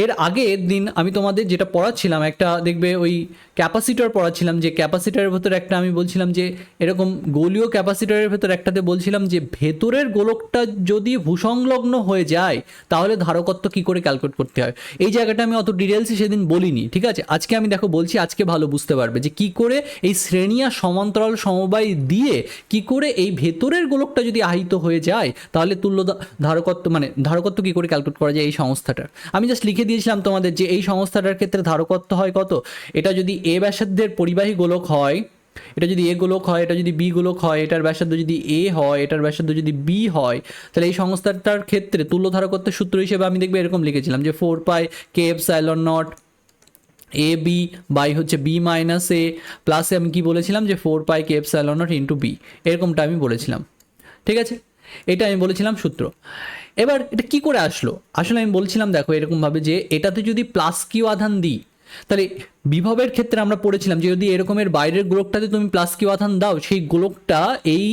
এর আগের দিন আমি তোমাদের যেটা পড়াচ্ছিলাম একটা দেখবে ওই ক্যাপাসিটর পড়াচ্ছিলাম, যে ক্যাপাসিটরের ভেতর একটা আমি বলছিলাম যে এরকম গোলীয় ক্যাপাসিটরের ভেতর একটাতে বলছিলাম যে ভেতরের গোলকটা যদি ভূসংলগ্ন হয়ে যায় তাহলে ধারকত্ব কী করে ক্যালকুলেট করতে হয়। এই জায়গাটা আমি অত ডিটেলসে সেদিন বলিনি, ঠিক আছে। আজকে আমি দেখো বলছি, আজকে ভালো বুঝতে পারবে যে কী করে এই শ্রেণী আর সমান্তরাল সমবায় দিয়ে কী করে এই ভেতরের গোলকটা যদি আহিত হয়ে যায় তাহলে তুল্য ধারকত্ব মানে ধারকত্ব কী করে ক্যালকুলেট করা যায় এই সংস্থাটার। আমি জাস্ট লিখে দিয়েছিলাম তোমাদের যে এই সংস্থাটার ক্ষেত্রে ধারকত্ব হয় কত। এটা যদি এ ব্যাসার্ধের পরিবাহী গোলক হয়, এটা যদি এ গোলক হয়, এটা যদি বি গোলক হয়, এটার ব্যাসার্ধ যদি এ হয়, এটার ব্যাসার্ধ যদি বি হয়, তাহলে এই সংস্থাটার ক্ষেত্রে তুল্য ধারকত্বের সূত্র হিসেবে আমি দেখবে এরকম লিখেছিলাম যে 4 পাই কে epsilon naught A B by হচ্ছে বি মাইনাস এ প্লাসে আমি কি বলেছিলাম যে 4 পাই কে এপসাইলন নট ইন্টু বি, এরকমটা আমি বলেছিলাম। ঠিক আছে, এটা আমি বলেছিলাম সূত্র। এবার এটা কি করে আসলো? আসলে আমি বলছিলাম দেখো এরকমভাবে যে এটাতে যদি প্লাস কিউ আধান দিই তাহলে বিভবের ক্ষেত্রে আমরা পড়েছিলাম যে যদি এরকমের বাইরের গোলকটাতে তুমি প্লাস কিউ আধান দাও সেই গোলকটা এই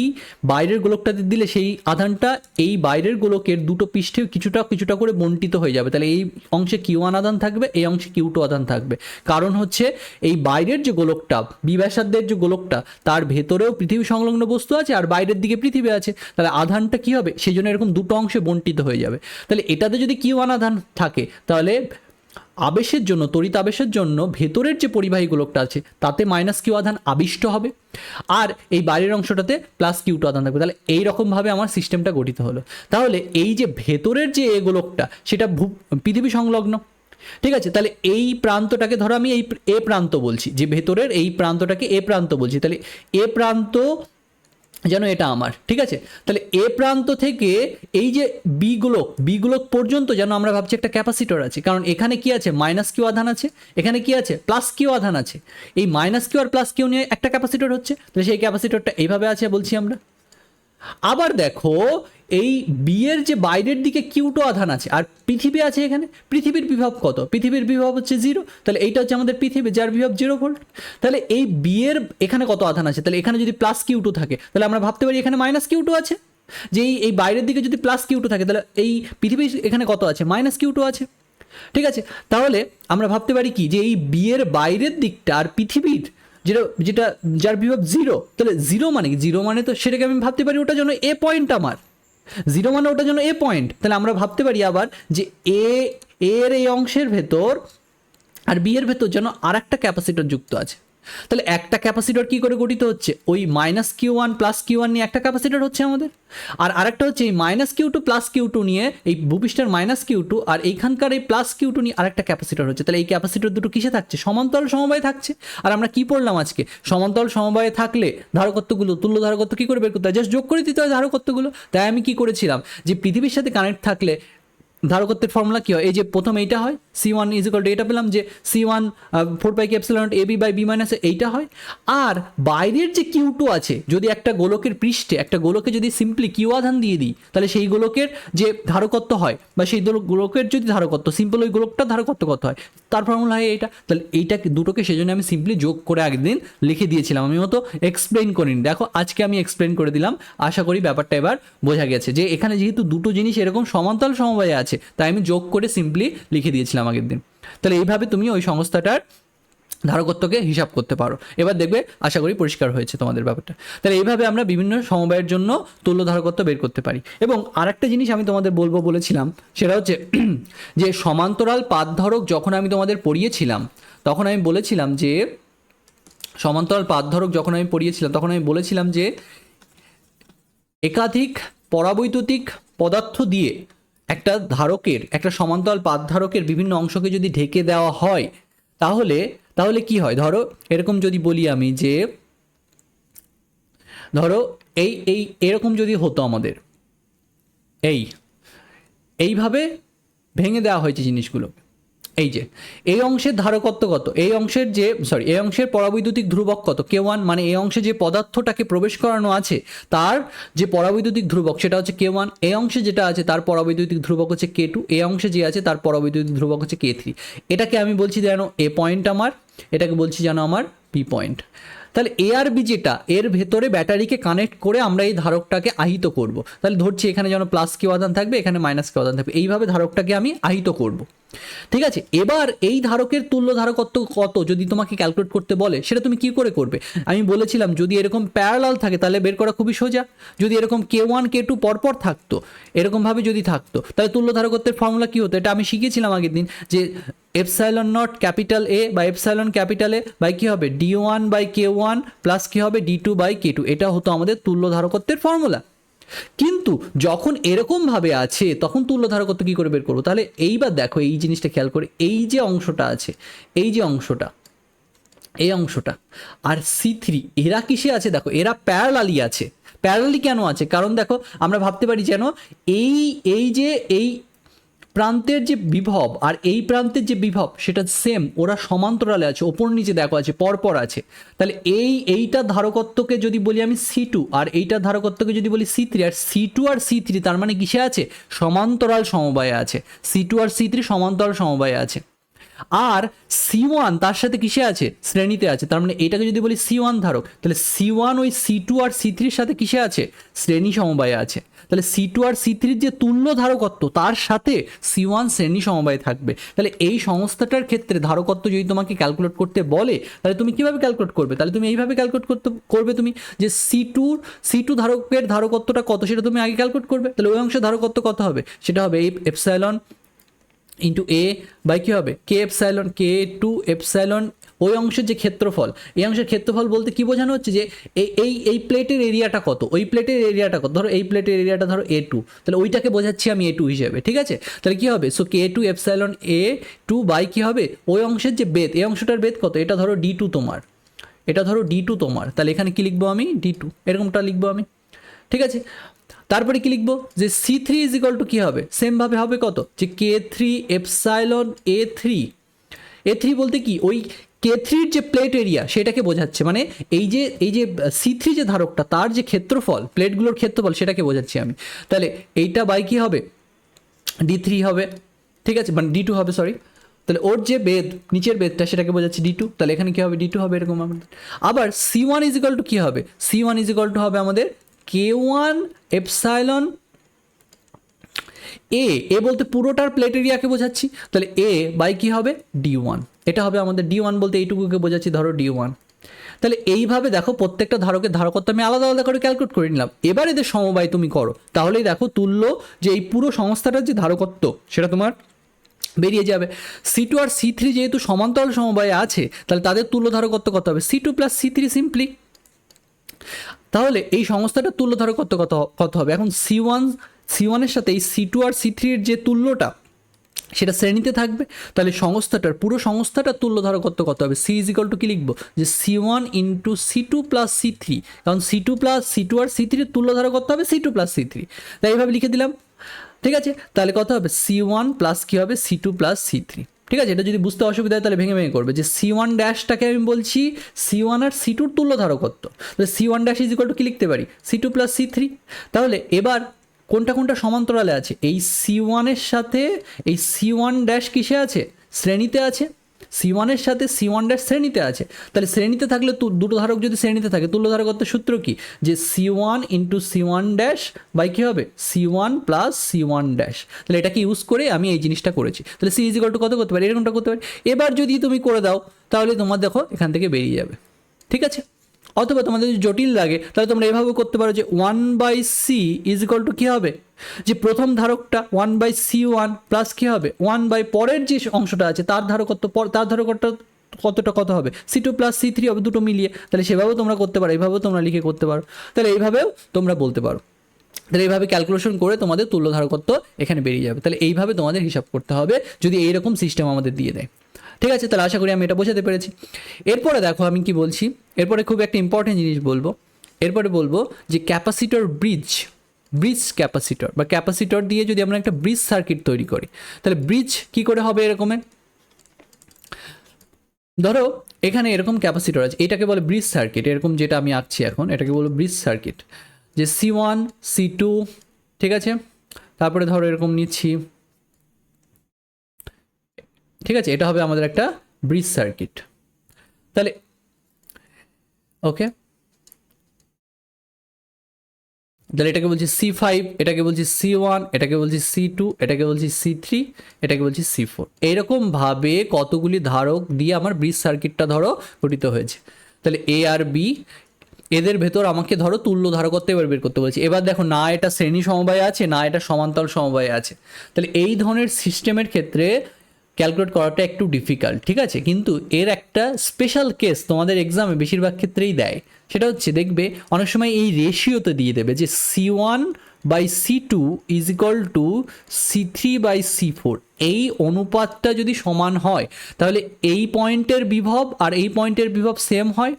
বাইরের গোলকটাতে দিলে সেই আধানটা এই বাইরের গোলকের দুটো পৃষ্ঠে কিছুটা কিছুটা করে বন্টিত হয়ে যাবে। তাহলে এই অংশে কিউ1 আধান থাকবে, এই অংশে কিউ2 আধান থাকবে। কারণ হচ্ছে এই বাইরের যে গোলকটা বিব্যাসার্ধের যে গোলকটা তার ভেতরেও পৃথিবী সংলগ্ন বস্তু আছে আর বাইরের দিকে পৃথিবী আছে, তাহলে আধানটা কী হবে সেই জন্য এরকম দুটো অংশে বন্টিত হয়ে যাবে। তাহলে এটাতে যদি কিউ1 আধান থাকে তাহলে আবেশের জন্য তড়িৎ আবেশের জন্য ভেতরের যে পরিবাহী গোলকটা আছে তাতে মাইনাস কিউ আধান আবিষ্ট হবে আর এই বাইরের অংশটাতে প্লাস কিউ2 আধান থাকবে। তাহলে এইরকমভাবে আমার সিস্টেমটা গঠিত হলো। তাহলে এই যে ভেতরের যে এ গোলকটা সেটা পৃথিবী সংলগ্ন, ঠিক আছে। তাহলে এই প্রান্তটাকে ধরো আমি এই এ প্রান্ত বলছি, যে ভেতরের এই প্রান্তটাকে এ প্রান্ত বলছি, তাহলে এ প্রান্ত যেন এটা আমার, ঠিক আছে। তাহলে এ প্রান্ত থেকে এই যে বি গোলক পর্যন্ত যেন আমরা ভাবছি একটা ক্যাপাসিটর আছে, কারণ এখানে কি আছে মাইনাস কিউ আধান আছে, এখানে কি আছে প্লাস কিউ আধান আছে। এই minus Q R plus Q নিয়ে একটা ক্যাপাসিটর হচ্ছে, তাহলে সেই ক্যাপাসিটরটা এইভাবে আছে বলছি আমরা। আবার দেখো এই বি এর যে বাইরের দিকে কিউ2 আধান আছে আর পৃথিবী আছে এখানে, পৃথিবীর বিভব কত? পৃথিবীর বিভব হচ্ছে 0, তাহলে এইটা হচ্ছে আমাদের পৃথিবী যার বিভব 0 ভোল্ট। তাহলে এই বি এর এখানে কত আধান আছে? তাহলে এখানে যদি প্লাস কিউ2 থাকে তাহলে আমরা ভাবতে পারি এখানে মাইনাস কিউ2 আছে। যে এই বাইরের দিকে যদি প্লাস কিউ2 থাকে তাহলে এই পৃথিবীর এখানে কত আছে? মাইনাস কিউ2 আছে, ঠিক আছে। তাহলে আমরা ভাবতে পারি কি যে এই বি এর বাইরের দিকটা আর পৃথিবীর যেটা যার বিভব 0, তাহলে 0 মানে কি? 0 মানে তো সেটাকে আমি ভাবতে পারি ওটা যেন এ পয়েন্ট আমার, 0 মানে ওটা যেন এ পয়েন্ট। তাহলে আমরা ভাবতে পারি আবার যে এর এই অংশের ভেতর আর বি এর ভেতর যেন আর একটা ক্যাপাসিটর যুক্ত আছে। তাহলে একটা ক্যাপাসিটর কি করে গঠিত হচ্ছে? ওই মাইনাস কিউ1 প্লাস কিউ1 নিয়ে একটা ক্যাপাসিটর হচ্ছে আমাদের, আর আরেকটা হচ্ছে এই মাইনাস কিউ2 প্লাস কিউ2 নিয়ে এই ভূপৃষ্ঠের মাইনাস কিউ2 আর এইখানকার এই প্লাস কিউ2 নিয়ে আরেকটা ক্যাপাসিটর হচ্ছে। তাহলে এই ক্যাপাসিটর দুটো কিসে থাকছে? সমান্তরাল সমবায়ে থাকছে। আর আমরা কি পড়লাম আজকে? সমান্তরাল সমবায়ে থাকলে ধারকত্বগুলো তুল্য ধারকত্ব কী করে বের করতে হয়? জাস্ট যোগ করে দিতে হয় ধারকত্বগুলো। তাই আমি কি করেছিলাম যে পৃথিবীর সাথে কানেক্ট থাকলে ধারকত্বের ফর্মুলা কী হয়? এই যে প্রথম এইটা হয় C1 ইজ ইকুয়াল টু এটা পেলাম যে C1 4 pi epsilon naught AB by B minus এইটা হয়। আর বাইরের যে কিউ2 আছে যদি একটা গোলকের পৃষ্ঠে একটা গোলকে যদি সিম্পলি কিউ আধান দিয়ে দিই তাহলে সেই গোলকের যে ধারকত্ব হয় বা সেই গোলকের যদি ধারকত্ব সিম্পল ওই গোলকটার ধারকত্ব কত হয় তার ফর্মুলা হয় এইটা। তাহলে এইটাকে দুটোকে সেজন্য আমি সিম্পলি যোগ করে আগের দিন লিখে দিয়েছিলাম, আমি মতো এক্সপ্লেন করিনি। দেখো আজকে আমি এক্সপ্লেন করে দিলাম, আশা করি ব্যাপারটা এবার বোঝা গেছে যে এখানে যেহেতু দুটো জিনিস এরকম সমান্তরাল সমবায়ে আছে, তাই আমি যোগ করে সিম্পলি লিখে দিয়েছিলাম আগের দিন। তাহলে এইভাবে তুমি ওই সংস্থাটার ধারকত্বকে হিসাব করতে পারো। এবার দেখবে আশা করি পরিষ্কার হয়েছে তোমাদের ব্যাপারটা। তাহলে এইভাবে আমরা বিভিন্ন সমবায়ের জন্য তুল্য ধারকত্ব বের করতে পারি। এবং আরেকটা জিনিস আমি তোমাদের বলেছিলাম, সেটা হচ্ছে যে সমান্তরাল পাতধারক যখন আমি তোমাদের পড়িয়েছিলাম, তখন আমি বলেছিলাম যে সমান্তরাল পাতধারক যখন আমি পড়িয়েছিলাম তখন আমি বলেছিলাম যে একাধিক পরাবৈদ্যুতিক পদার্থ দিয়ে একটা ধারকের, একটা সমান্তরাল পাতধারকের বিভিন্ন অংশকে যদি ঢেকে দেওয়া হয়, তাহলে কি হয়, ধরো এরকম যদি বলি আমি যে ধরো এরকম যদি হতো আমাদের, এইভাবে ভেঙে দেওয়া হয়েছে জিনিসগুলো, এই যে এই অংশের ধারকত্ব কত, এই অংশের পরাবৈদ্যুতিক ধ্রুবক কত, K1, মানে এই অংশে যে পদার্থটাকে প্রবেশ করানো আছে তার যে পরাবৈদ্যুতিক ধ্রুবক সেটা হচ্ছে K1, এই অংশে যেটা আছে তার পরাবৈদ্যুতিক ধ্রুবক হচ্ছে K2, এই অংশে যে আছে তার পরাবৈদ্যুতিক ধ্রুবক হচ্ছে K3। এটাকে আমি বলছি যেন A পয়েন্ট আমার, এটাকে বলছি যেন আমার B পয়েন্ট। তাহলে এ আর বি যেটা, এর ভেতরে ব্যাটারিকে কানেক্ট করে আমরা এই ধারকটাকে আহিত করব। তাহলে ধরছি এখানে যেন প্লাস কে উপাদান থাকবে, এখানে মাইনাস কে উপাদান থাকবে, এইভাবে ধারকটাকে আমি আহিত করব। ঠিক আছে, এবার এই ধারকের তুল্য ধারকত্ব কত যদি তোমাকে ক্যালকুলেট করতে বলে, সেটা তুমি কি করে করবে? আমি বলেছিলাম যদি এরকম প্যারালাল থাকে তাহলে বের করা খুবই সোজা। যদি এরকম K1 K2 পরপর থাকতো, এরকমভাবে যদি থাকতো, তাহলে তুল্য ধারকত্বের ফর্মুলা কি হতো? এটা আমি শিখিয়েছিলাম আগের দিন যে এপসাইলন নট ক্যাপিটাল এ বা এপসাইলন ক্যাপিটাল এ বাই কি হবে D1 বাই K1 প্লাস কি হবে D2 বাই K2, এটা হতো আমাদের তুল্য ধারকত্বের ফর্মুলা। কিন্তু যখন এরকমভাবে আছে তখন তুল্য ধারকত্ব কী করে বের করবো? তাহলে এইবার দেখো এই জিনিসটা খেয়াল করে, এই যে অংশটা আছে, এই যে অংশটা, এই অংশটা আর C3 এরা কিসে আছে? দেখো এরা প্যারালালি আছে। প্যারালালি কেন আছে? কারণ দেখো আমরা ভাবতে পারি যেন এই প্রান্তের যে বিভব আর এই প্রান্তের যে বিভব সেটা সেম, ওরা সমান্তরালে আছে, ওপর নিচে দেখো আছে, পরপর আছে। তাহলে এইটা ধারকত্বকে যদি বলি আমি C2 আর এইটা ধারকত্বকে যদি বলি C3, আর C2 আর C3 তার মানে কিসে আছে? সমান্তরাল সমবায়ে আছে। C2 আর C3 সমান্তরাল সমবায়ে আছে। আর C1 তার সাথে কিসে আছে? শ্রেণীতে আছে। তার মানে এটাকে যদি বলি C1 ধারক, তাহলে C1 ওই C2 আর C3 সাথে কিসে আছে? শ্রেণী সমবায়ে আছে। তাহলে C2 আর C3 যে তুল্য ধারকত্ব তার সাথে C1 শ্রেণী সমবায়ে থাকবে। তাহলে এই সংস্থাটার ক্ষেত্রে ধারকত্ব যদি তোমাকে ক্যালকুলেট করতে বলে, তাহলে তুমি কিভাবে ক্যালকুলেট করবে? তাহলে তুমি এইভাবে ক্যালকুলেট করবে তুমি যে C2 ধারকের ধারকত্বটা কত সেটা তুমি আগে ক্যালকুলেট করবে। তাহলে ওই অংশের ধারকত্ব কত হবে? সেটা হবে এই এপসাইলন ইন্টু এ বাই কী হবে K এপসাইলন K2 এপসাইলন ওই অংশের যে ক্ষেত্রফল, এই অংশের ক্ষেত্রফল বলতে কি বোঝানো হচ্ছে যে এই প্লেটের এরিয়াটা কত, ওই প্লেটের এরিয়াটা কত, ধরো এই প্লেটের এরিয়াটা ধরো A2, তাহলে ওইটাকে বোঝাচ্ছি আমি A2 হিসেবে। ঠিক আছে, তাহলে কী হবে? So K2 epsilon A2 by কী হবে ওই অংশের যে বেদ, এই অংশটার বেদ কত, এটা ধরো D2 তোমার, এটা ধরো D2 তোমার, তাহলে এখানে কি লিখবো আমি? D2 এরকমটা লিখবো আমি। ঠিক আছে, তারপরে কি লিখবো যে C3 ইজ ইকুয়াল টু কী হবে? সেমভাবে হবে কত, যে K3 এপসাইলন A3 বলতে কি ওই K3-র যে প্লেট এরিয়া সেটাকে বোঝাচ্ছে, মানে এই যে C3 যে ধারকটা তার যে ক্ষেত্রফল, প্লেটগুলোর ক্ষেত্রফল সেটাকে বোঝাচ্ছি আমি। তাহলে এইটা বাই কী হবে? D3 হবে। ঠিক আছে, মানে D2 হবে, সরি। তাহলে ওর যে বেদ, নিচের বেদটা সেটাকে বোঝাচ্ছি D2, তাহলে এখানে কী হবে? D2 হবে এরকম আমাদের। আবার C1 ইজ ইকুয়াল টু কী হবে? C1 ইজ ইকুয়াল টু হবে আমাদের K1 এপসাইলন এ বলতে পুরোটার প্লেট এরিয়াকে বোঝাচ্ছি, তাহলে এ বাই কী হবে? D1, এটা হবে আমাদের D1 বলতে এইটুকুকে বোঝাচ্ছি ধরো D1। তাহলে এইভাবে দেখো প্রত্যেকটা ধারকের ধারকত্ব আমি আলাদা আলাদা করে ক্যালকুলেট করে নিলাম। এবার এদের সমবায় তুমি করো, তাহলেই দেখো তুল্য যে এই পুরো সংস্থাটার যে ধারকত্ব সেটা তোমার বেরিয়ে যাবে। C2 আর C3 যেহেতু সমান্তরাল সমবায়ে আছে, তাহলে তাদের তুল্য ধারকত্ব কত হবে? C2 plus C3 simply. তাহলে এই সংস্থাটার তুল্য ধারকত্ব কত হবে? এখন C1 এর সাথে এই C2 আর C3-এর যে তুল্যটা সেটা শ্রেণীতে থাকবে, তাহলে পুরো সংস্থাটার তুল্য ধারকত্ব কত হবে? C ইজ ইকুয়াল টু কি লিখবো? যে C1 into C2 plus C3, কারণ C2 আর C3-এর তুল্য ধারকত্ব হবে C2 প্লাস C3, তাই এইভাবে লিখে দিলাম। ঠিক আছে, তাহলে কত হবে? C1 প্লাস কী হবে? C2 plus C3। ঠিক আছে, এটা যদি বুঝতে অসুবিধা হয় তাহলে ভেঙে করবে যে C1 ড্যাশটাকে আমি বলছি C1 আর C2-র তুল্য ধারকত্ব, তাহলে C1 dash is equal to কী লিখতে পারি? C2 plus C3। তাহলে এবার কোনটা সমান্তরালে আছে? এই C1-এর সাথে এই C1 ড্যাশ কিসে আছে? শ্রেণীতে আছে। C1 এর সাথে C1 ড্যাশ শ্রেণীতে আছে, তাহলে শ্রেণীতে থাকলে দুটো ধারক যদি শ্রেণীতে থাকে, তুল্য ধারকত্বের সূত্র কি, যে C1 into C1 dash by কী হবে C1 প্লাস C1 ড্যাশ। তাহলে এটাকে ইউজ করে আমি এই জিনিসটা করেছি। তাহলে C ইজ ইকুয়াল টু কত করতে পারি, এরকমটা করতে পারি। এবার যদি তুমি করে দাও তাহলে তোমার দেখো এখান থেকে বেরিয়ে যাবে, ঠিক আছে। অথবা তোমাদের যদি জটিল লাগে তাহলে তোমরা এভাবেও করতে পারো যে 1/c ইজ ইকুয়াল টু কী হবে, যে প্রথম ধারকটা 1/C1 প্লাস কী হবে 1 পরের যে অংশটা আছে তার ধারকত্ব, তার ধারকত্ব কতটা কত হবে C2 প্লাস C3 হবে, দুটো মিলিয়ে। তাহলে সেভাবেও তোমরা করতে পারো, এইভাবেও তোমরা লিখে করতে পারো, তাহলে এইভাবেও তোমরা বলতে পারো। তাহলে এইভাবে ক্যালকুলেশন করে তোমাদের তুল্য ধারকত্ব এখানে বেরিয়ে যাবে। তাহলে এইভাবে তোমাদের হিসাব করতে হবে যদি এইরকম সিস্টেম আমাদের দিয়ে দেয়, ঠিক আছে। তাহলে আশা করি আমি এটা বোঝাতে পেরেছি। এরপরে দেখো আমি কি বলছি, এরপরে খুব একটা ইম্পর্টেন্ট জিনিস বলবো। এরপরে বলবো যে ক্যাপাসিটর ব্রিজ ক্যাপাসিটর বা ক্যাপাসিটর দিয়ে যদি আমরা একটা ব্রিজ সার্কিট তৈরি করি, তাহলে ব্রিজ কি করে হবে এরকমের, ধরো এখানে এরকম ক্যাপাসিটর আছে, এটাকে বলে ব্রিজ সার্কিট, এরকম যেটা আমি আঁকছি এখন এটাকে বলবো ব্রিজ সার্কিট, যে C1 C2, ঠিক আছে। তারপরে ধরো এরকম নিচ্ছি, ঠিক আছে, এটা হবে আমাদের একটা ব্রিজ সার্কিট। তাহলে ওকে, তাহলে এটাকে বলছি C5, এটাকে বলছি C1, এটাকে বলছি C2, এটাকে বলছি C3, এটাকে বলছি C4। এইরকমভাবে কতগুলি ধারক দিয়ে আমার ব্রিজ সার্কিটটা ধরো গঠিত হয়েছে। তাহলে A আর B, এদের ভেতর আমাকে ধরো তুল্য ধারকত্ব এবার বের করতে বলছি। এবার দেখো না এটা শ্রেণী সমবায় আছে না এটা সমান্তরাল সমবায় আছে, তাহলে এই ধরনের সিস্টেমের ক্ষেত্রে ক্যালকুলেট করাটা একটু ডিফিকাল্ট, ঠিক আছে। কিন্তু এর একটা স্পেশাল কেস তোমাদের এক্সামে বেশিরভাগ ক্ষেত্রেই দেয়, সেটা হচ্ছে দেখবে অনেক সময় এই রেশিওতে দিয়ে দেবে যে C1/C2 is equal two C3/C4। এই অনুপাতটা যদি সমান হয় তাহলে এই পয়েন্টের বিভব আর এই পয়েন্টের বিভব সেম হয়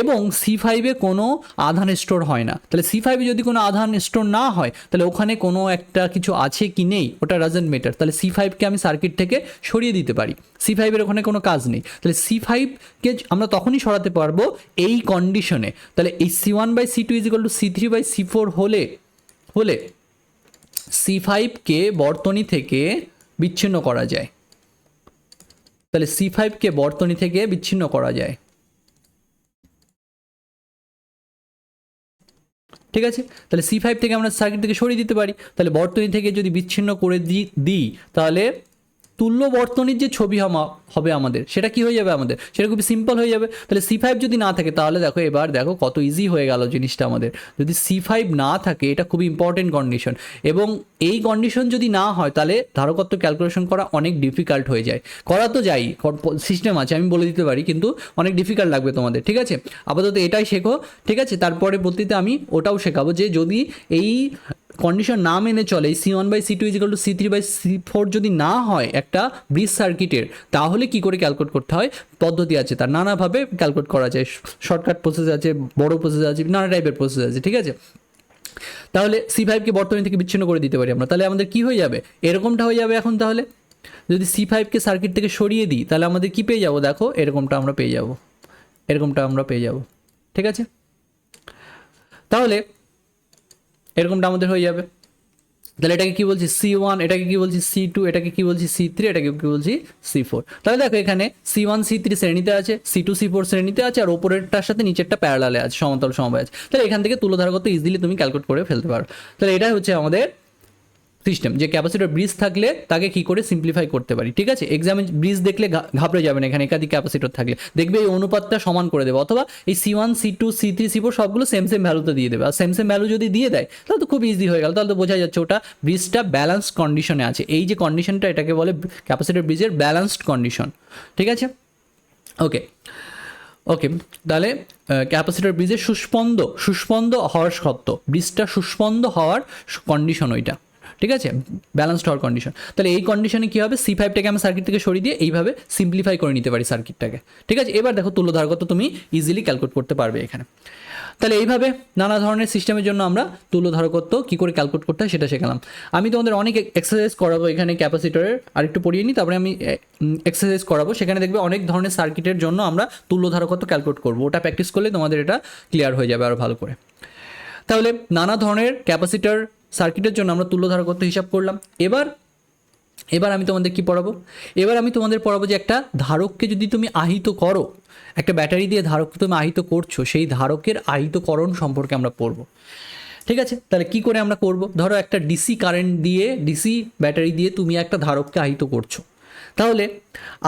এবং C5-এ কোনো আধান স্টোর হয় না। তাহলে C5-এ যদি কোনো আধান স্টোর না হয় তাহলে ওখানে কোনো একটা কিছু আছে কি নেই ওটা ডাজন্ট ম্যাটার। তাহলে C5-কে আমি সার্কিট থেকে সরিয়ে দিতে পারি, C5-এর ওখানে কোনো কাজ নেই। তাহলে C5-কে আমরা তখনই সরাতে পারবো এই কন্ডিশনে। তাহলে এই C1/C2 is equal two C3/C4 হলে C5-কে বর্তনী থেকে বিচ্ছিন্ন করা যায়। তাহলে C5-কে বর্তনী থেকে বিচ্ছিন্ন করা যায়, ঠিক আছে। তাহলে C5 থেকে আমরা সার্কিট থেকে সরিয়ে দিতে পারি। তাহলে বর্তনী থেকে যদি বিচ্ছিন্ন করে দিই তাহলে তুল্য বর্তনীর যে ছবি হবে আমাদের সেটা কি হয়ে যাবে, আমাদের সেটা খুবই সিম্পল হয়ে যাবে। তাহলে C5 যদি না থাকে তাহলে দেখো এবার দেখো কত ইজি হয়ে গেল জিনিসটা আমাদের। যদি C5 না থাকে এটা খুবই ইম্পর্টেন্ট কন্ডিশন, এবং এই কন্ডিশন যদি না হয় তাহলে ধারকত্ব ক্যালকুলেশন করা অনেক ডিফিকাল্ট হয়ে যায়। করা তো যাই, সিস্টেম আছে আমি বলে দিতে পারি, কিন্তু অনেক ডিফিকাল্ট লাগবে তোমাদের, ঠিক আছে। আপাতত এটাই শেখো, ঠিক আছে। তারপরে বলতে আমি ওটাও শেখাবো যে যদি এই কন্ডিশন না মেনে চলে, C1/C2 is equal two C3/C4 যদি না হয় একটা ব্রিজ সার্কিটের, তাহলে কি করে ক্যালকুলেট করতে হয়, পদ্ধতি আছে তার, নানাভাবে ক্যালকুলেট করা যায়। শর্টকাট প্রসেস আছে, বড় প্রসেস আছে, নানা টাইপের প্রসেস আছে, ঠিক আছে। তাহলে C5-কে বর্তনী থেকে বিচ্ছিন্ন করে দিতে পারি আমরা, তাহলে আমাদের কি হয়ে যাবে, এরকমটা হয়ে যাবে। এখন তাহলে যদি C5-কে সার্কিট থেকে সরিয়ে দিই তাহলে আমাদের কি পেয়ে যাবো, দেখো এরকমটা আমরা পেয়ে যাব, এরকমটা আমরা পেয়ে যাব, ঠিক আছে। তাহলে এরকমটা আমাদের হয়ে যাবে। তাহলে এটাকে কি বলছি C1, এটাকে কি বলছি C2, এটাকে কি বলছি C3, এটাকে কি বলছি C4। তাহলে দেখো এখানে C1 C3 শ্রেণীতে আছে, C2 C4 শ্রেণীতে আছে, আর ওপরেরটার সাথে নিচেরটা প্যারালালে আছে, সমান্তরাল সমবায় আছে। তাহলে এখান থেকে তুল্য ধারকত্ব ইজিলি তুমি ক্যালকুলেট করে ফেলতে পারো। তাহলে এটাই হচ্ছে আমাদের সিস্টেম, যে ক্যাপাসিটর ব্রিজ থাকলে তাকে কি করে সিম্পলিফাই করতে পারি, ঠিক আছে। এক্সামে ব্রিজ দেখলে ঘাবড়ে যাবেন, এখানে একাধিক ক্যাপাসিটর থাকলে দেখবে এই অনুপাতটা সমান করে দেবে, অথবা এই C1 C2 C3 C4 সবগুলো সেম ভ্যালুতে দিয়ে দেবে। আর সেম ভ্যালু যদি দিয়ে দেয় তাহলে তো খুব ইজি হয়ে গেল, তাহলে তো বোঝা যাচ্ছে ওটা ব্রিজটা ব্যালেন্স কন্ডিশনে আছে। এই যে কন্ডিশনটা এটাকে বলে ক্যাপাসিটর ব্রিজের ব্যালেন্সড কন্ডিশন, ঠিক আছে। ওকে, তাহলে ক্যাপাসিটর ব্রিজের সুস্পন্দ হওয়ার সত্ত্ব, ব্রিজটা সুস্পন্দ হওয়ার কন্ডিশন ওইটা, ঠিক আছে, ব্যালেন্সড হওয়ার কন্ডিশন। তাহলে এই কন্ডিশনে কী হবে, C5-টাকে আমি সার্কিট থেকে সরিয়ে দিয়ে এইভাবে সিম্পলিফাই করে নিতে পারি সার্কিটটাকে, ঠিক আছে। এবার দেখো তুল্য ধারকত্ব তুমি ইজিলি ক্যালকুলেট করতে পারবে এখানে। তাহলে এইভাবে নানা ধরনের সিস্টেমের জন্য আমরা তুল্য ধারকত্ব কী করে ক্যালকুলেট করতে হয় সেটা শেখালাম। আমি তোমাদের অনেক এক্সারসাইজ করাবো এখানে ক্যাপাসিটরের, আরেকটু পড়িয়ে নিই তারপরে আমি এক্সারসাইজ করাবো। সেখানে দেখবে অনেক ধরনের সার্কিটের জন্য আমরা তুল্য ধারকত্ব ক্যালকুলেট করবো, ওটা প্র্যাকটিস করলে তোমাদের এটা ক্লিয়ার হয়ে যাবে আরও ভালো করে। তাহলে নানা ধরনের ক্যাপাসিটর সার্কিটের জন্য আমরা তুল্য ধারকত্ব হিসাব করলাম। এবার এবার আমি তোমাদের কি পড়াবো, এবার আমি তোমাদের পড়াবো যে একটা ধারককে যদি তুমি আহিত করো, একটা ব্যাটারি দিয়ে ধারককে তুমি আহিত করছো, সেই ধারকের আহিতকরণ সম্পর্কে আমরা পড়বো। ঠিক আছে, তাহলে কি করে আমরা করব, ধরো একটা ডিসি কারেন্ট দিয়ে, ডিসি ব্যাটারি দিয়ে তুমি একটা ধারককে আহিত করছো, তাহলে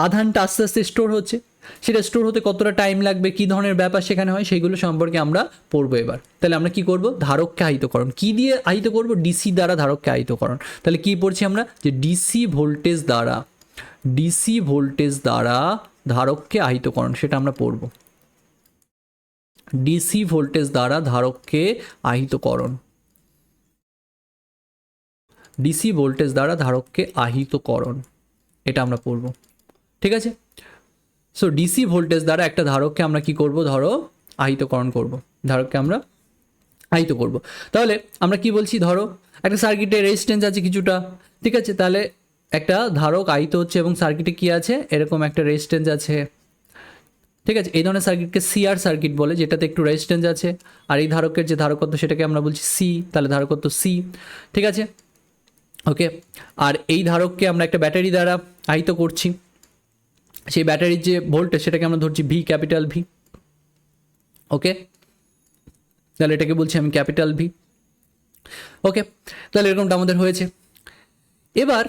আধানটা আস্তে আস্তে স্টোর হচ্ছে, সেটা স্টোর হতে কতটা টাইম লাগবে, কী ধরনের ব্যাপার সেখানে হয়, সেইগুলো সম্পর্কে আমরা পড়বো এবার। তাহলে আমরা কি করব, ধারককে আহিতকরণ কি দিয়ে আহিত করব, ডিসি দ্বারা ধারককে আহিতকরণ। তাহলে কি পড়ছি আমরা, যে ডিসি ভোল্টেজ দ্বারা, ডিসি ভোল্টেজ দ্বারা ধারককে আহিতকরণ, সেটা আমরা পড়ব। ডিসি ভোল্টেজ দ্বারা ধারককে আহিতকরণ, ডিসি ভোল্টেজ দ্বারা ধারককে আহিতকরণ, এটা আমরা পড়ব। ঠিক আছে, সো ডিসি ভোল্টেজ দ্বারা একটা ধারককে আমরা কি করব, ধরো আহিতকরণ করব, ধারককে আমরা আহিত করব। তাহলে আমরা কি বলছি, ধরো একটা সার্কিটে রেজিস্ট্যান্স আছে কিছুটা, ঠিক আছে, তাহলে একটা ধারক আহিত হচ্ছে এবং সার্কিটে কি আছে, এরকম একটা রেজিস্ট্যান্স আছে। ঠিক আছে, এই ধরনের সার্কিটকে সিআর সার্কিট বলে, যেটাতে একটু রেজিস্ট্যান্স আছে, আর এই ধারকের যে ধারকত্ব সেটাকে আমরা বলছি সি, তাহলে ধারকত্ব সি। ঠিক আছে, ওকে, আর এই ধারককে আমরা একটা ব্যাটারি দ্বারা আহিত করছি, সেই ব্যাটারির যে ভোল্টেজ সেটাকে আমরা ধরছি ভি, ক্যাপিটাল ভি। ওকে, তাহলে এটাকে বলছি আমি ক্যাপিটাল ভি। ওকে, তাহলে এরকমটা আমাদের হয়েছে। এবার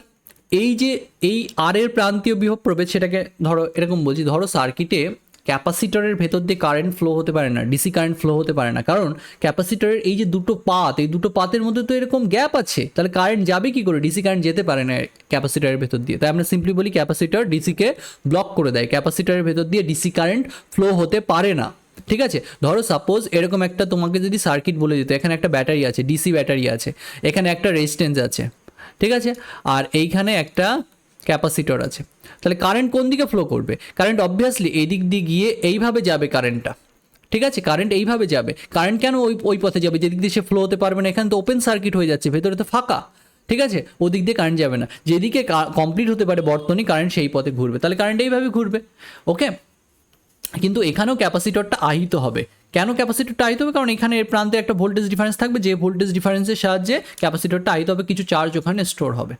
এই যে এই আর এর প্রান্তীয় বিভব প্রভেদ, সেটাকে ধরো এরকম বলছি, ধরো সার্কিটে ক্যাপাসিটরের ভেতর দিয়ে কারেন্ট ফ্লো হতে পারে না, ডিসি কারেন্ট ফ্লো হতে পারে না, কারণ ক্যাপাসিটরের এই যে দুটো পাত, এই দুটো পাতের মধ্যে তো এরকম গ্যাপ আছে, তাহলে কারেন্ট যাবে কি করে, ডিসি কারেন্ট যেতে পারে না ক্যাপাসিটরের ভেতর দিয়ে। তাই আমরা সিম্পলি বলি ক্যাপাসিটর ডিসিকে ব্লক করে দেয়, ক্যাপাসিটরের ভেতর দিয়ে ডিসি কারেন্ট ফ্লো হতে পারে না। ঠিক আছে, ধরো সাপোজ এরকম একটা তোমাকে যদি সার্কিট বলে দিত, এখানে একটা ব্যাটারি আছে, ডিসি ব্যাটারি আছে, এখানে একটা রেজিস্ট্যান্স আছে, ঠিক আছে, আর এইখানে একটা ক্যাপাসিটর আছে, তাহলে কারেন্ট কোন দিকে ফ্লো করবে, কারেন্ট অবভিয়াসলি এই দিক দিয়ে গিয়ে এইভাবে যাবে কারেন্টটা। ঠিক আছে, কারেন্ট এইভাবে যাবে, কারেন্ট কেন ওই ওই পথে যাবে যেদিক দিয়ে সে ফ্লো হতে পারবে না, এখানে তো ওপেন সার্কিট হয়ে যাচ্ছে, ভেতরে তো ফাঁকা। ঠিক আছে, ওদিক দিয়ে কারেন্ট যাবে না, যেদিকে কমপ্লিট হতে পারে বর্তনী, কারেন্ট সেই পথে ঘুরবে, তাহলে কারেন্ট এইভাবে ঘুরবে। ওকে, কিন্তু এখানেও ক্যাপাসিটরটা আহিত হবে, কেন ক্যাপাসিটরটা আহিত হবে, কারণ এখানে এর প্রান্তে একটা ভোল্টেজ ডিফারেন্স থাকবে, যে ভোল্টেজ ডিফারেন্সের সাহায্যে ক্যাপাসিটরটা আহিত হবে, কিছু চার্জ ওখানে স্টোর হবে।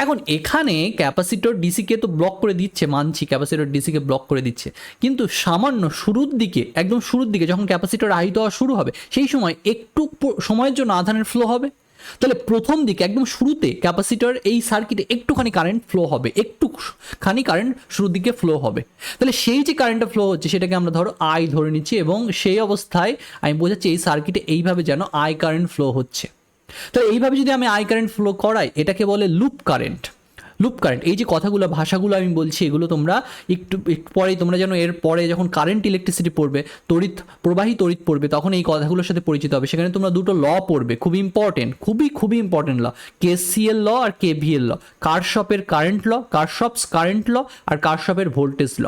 এখন এখানে ক্যাপাসিটর ডিসিকে তো ব্লক করে দিচ্ছে, মানছি ক্যাপাসিটর ডিসিকে ব্লক করে দিচ্ছে, কিন্তু সামান্য শুরুর দিকে, একদম শুরুর দিকে যখন ক্যাপাসিটর আহিত হওয়া শুরু হবে, সেই সময় একটু সময়ের জন্য আধানের ফ্লো হবে। তাহলে প্রথম দিকে একদম শুরুতে ক্যাপাসিটর এই সার্কিটে একটুখানি কারেন্ট ফ্লো হবে, একটুখানি কারেন্ট শুরুর দিকে ফ্লো হবে, তাহলে সেই যে কারেন্টটা ফ্লো হচ্ছে সেটাকে আমরা ধরো আই ধরে নিচ্ছি, এবং সেই অবস্থায় আমি বোঝাচ্ছি এই সার্কিটে এইভাবে যেন আই কারেন্ট ফ্লো হচ্ছে। তো এইভাবে যদি আমি আই কারেন্ট ফ্লো করাই, এটাকে বলে লুপ কারেন্ট। লুপ কারেন্ট, এই যে কথাগুলো ভাষাগুলো আমি বলছি, এগুলো তোমরা একটু পরেই, তোমরা যেন এর পরে যখন কারেন্ট ইলেকট্রিসিটি পড়বে, প্রবাহী তড়িৎ পড়বে, তখন এই কথাগুলোর সাথে পরিচিত হবে। সেখানে তোমরা দুটো ল পড়বে, খুব ইম্পর্টেন্ট, খুবই ইম্পর্টেন্ট ল, কেসিএল ল আর কেভিএল ল, কারশফের কারেন্ট ল, কারশফস কারেন্ট ল, আর কারশফের ভোল্টেজ ল।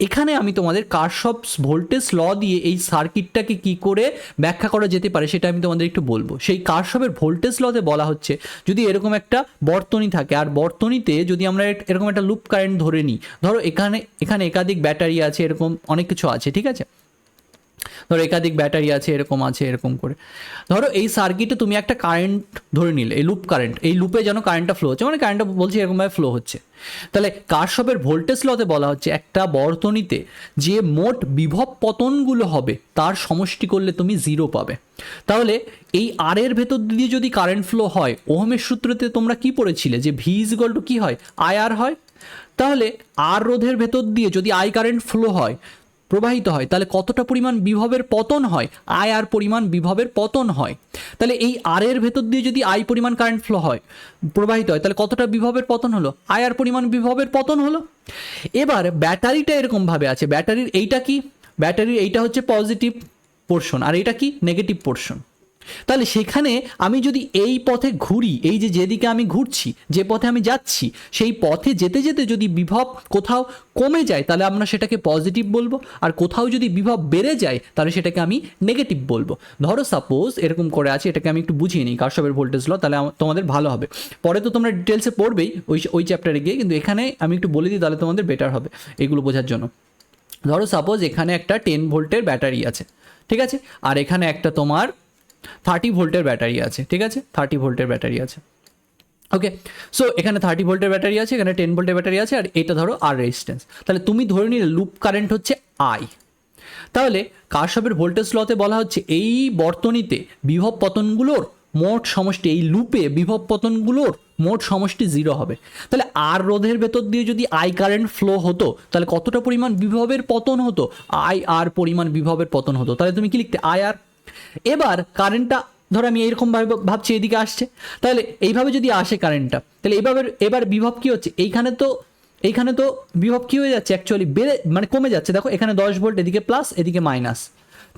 এখানে আমি তোমাদের কারশফস ভোল্টেজ ল দিয়ে এই সার্কিটটাকে কি করে ব্যাখ্যা করা যেতে পারে সেটা আমি তোমাদের একটু বলবো। সেই কারশফের ভোল্টেজ লতে বলা হচ্ছে, যদি এরকম একটা বর্তনী থাকে, আর বর্তনীতে যদি আমরা এরকম একটা লুপ কারেন্ট ধরে নিই, ধরো এখানে একাধিক ব্যাটারি আছে, এরকম অনেক কিছু আছে, ঠিক আছে, ধরো একাধিক ব্যাটারি আছে, এরকম আছে, এরকম করে ধরো এই সার্কিটে তুমি একটা কারেন্ট ধরে নিলে, এই লুপ কারেন্ট, এই লুপে যেন কারেন্টটা ফ্লো হচ্ছে, মানে কারেন্টটা বলছি এরকমভাবে ফ্লো হচ্ছে। তাহলে কারশফের ভোল্টেজ লতে বলা হচ্ছে, একটা বর্তনীতে যে মোট বিভব পতনগুলো হবে তার সমষ্টি করলে তুমি 0 পাবে। তাহলে এই আর এর ভেতর দিয়ে যদি কারেন্ট ফ্লো হয়, ওহমের সূত্রতে তোমরা কি পড়েছিলে, যে ভি ইজ ইকুয়াল টু কি হয়, আই আর হয়। তাহলে আর রোধের ভেতর দিয়ে যদি আই কারেন্ট ফ্লো হয়, প্রবাহিত হয়, তাহলে কতটা পরিমাণ বিভবের পতন হয়, আই আর পরিমাণ বিভবের পতন হয়। তাহলে এই আর এর ভেতর দিয়ে যদি আই পরিমাণ কারেন্ট ফ্লো হয়, প্রবাহিত হয়, তাহলে কতটা বিভবের পতন হলো, আই আর পরিমাণ বিভবের পতন হলো। এবার ব্যাটারিটা এরকমভাবে আছে, ব্যাটারির এইটা কি, ব্যাটারির এইটা হচ্ছে পজিটিভ পোর্শন, আর এটা কি নেগেটিভ পোর্শন। তাহলে সেখানে আমি যদি এই পথে ঘুরি, এই যে যেদিকে আমি ঘুরছি, যে পথে আমি যাচ্ছি, সেই পথে যেতে যেতে যদি বিভব কোথাও কমে যায়, তাহলে আমরা সেটাকে পজিটিভ বলবো, আর কোথাও যদি বিভব বেড়ে যায় তাহলে সেটাকে আমি নেগেটিভ বলবো। ধরো সাপোজ এরকম করে আছে, এটাকে আমি একটু বুঝিয়ে নিই কারশফের ভোল্টেজ ল, তাহলে তোমাদের ভালো হবে। পরে তো তোমরা ডিটেলসে পড়বেই ওই চ্যাপ্টারে গিয়ে, কিন্তু এখানে আমি একটু বলে দিই, তাহলে তোমাদের বেটার হবে এগুলো বোঝার জন্য। ধরো সাপোজ এখানে একটা 10 ভোল্টের ব্যাটারি আছে, ঠিক আছে, আর এখানে একটা তোমার 30 ভোল্টের ব্যাটারি আছে, ঠিক আছে, 30 ভোল্টের ব্যাটারি আছে। ওকে, সো এখানে 30 ভোল্টের ব্যাটারি আছে, এখানে 10 ভোল্টের ব্যাটারি আছে, আর এটা ধরো আর রেজিস্ট্যান্স। তাহলে তুমি ধরে নিলে লুপ কারেন্ট হচ্ছে আই। তাহলে কারশফের ভোল্টেজ লতে বলা হচ্ছে এই বর্তনীতে বিভব পতনগুলোর মোট সমষ্টি, এই লুপে বিভব পতনগুলোর মোট সমষ্টি 0 হবে। তাহলে আর রোধের ভেতর দিয়ে যদি আই কারেন্ট ফ্লো হতো তাহলে কতটা পরিমাণ বিভবের পতন হতো? আই আর পরিমাণ বিভবের পতন হতো। তাহলে তুমি কি লিখতে? আই আর। এবার কারেন্টটা ধরো আমি এইরকমভাবে ভাবছি এদিকে আসছে, তাহলে এইভাবে যদি আসে কারেন্টটা, তাহলে এবার বিভব কি হচ্ছে? এইখানে তো বিভব কি হয়ে যাচ্ছে অ্যাকচুয়ালি? বেড়ে মানে কমে যাচ্ছে। দেখো এখানে 10 ভোল্ট, এদিকে প্লাস এদিকে মাইনাস,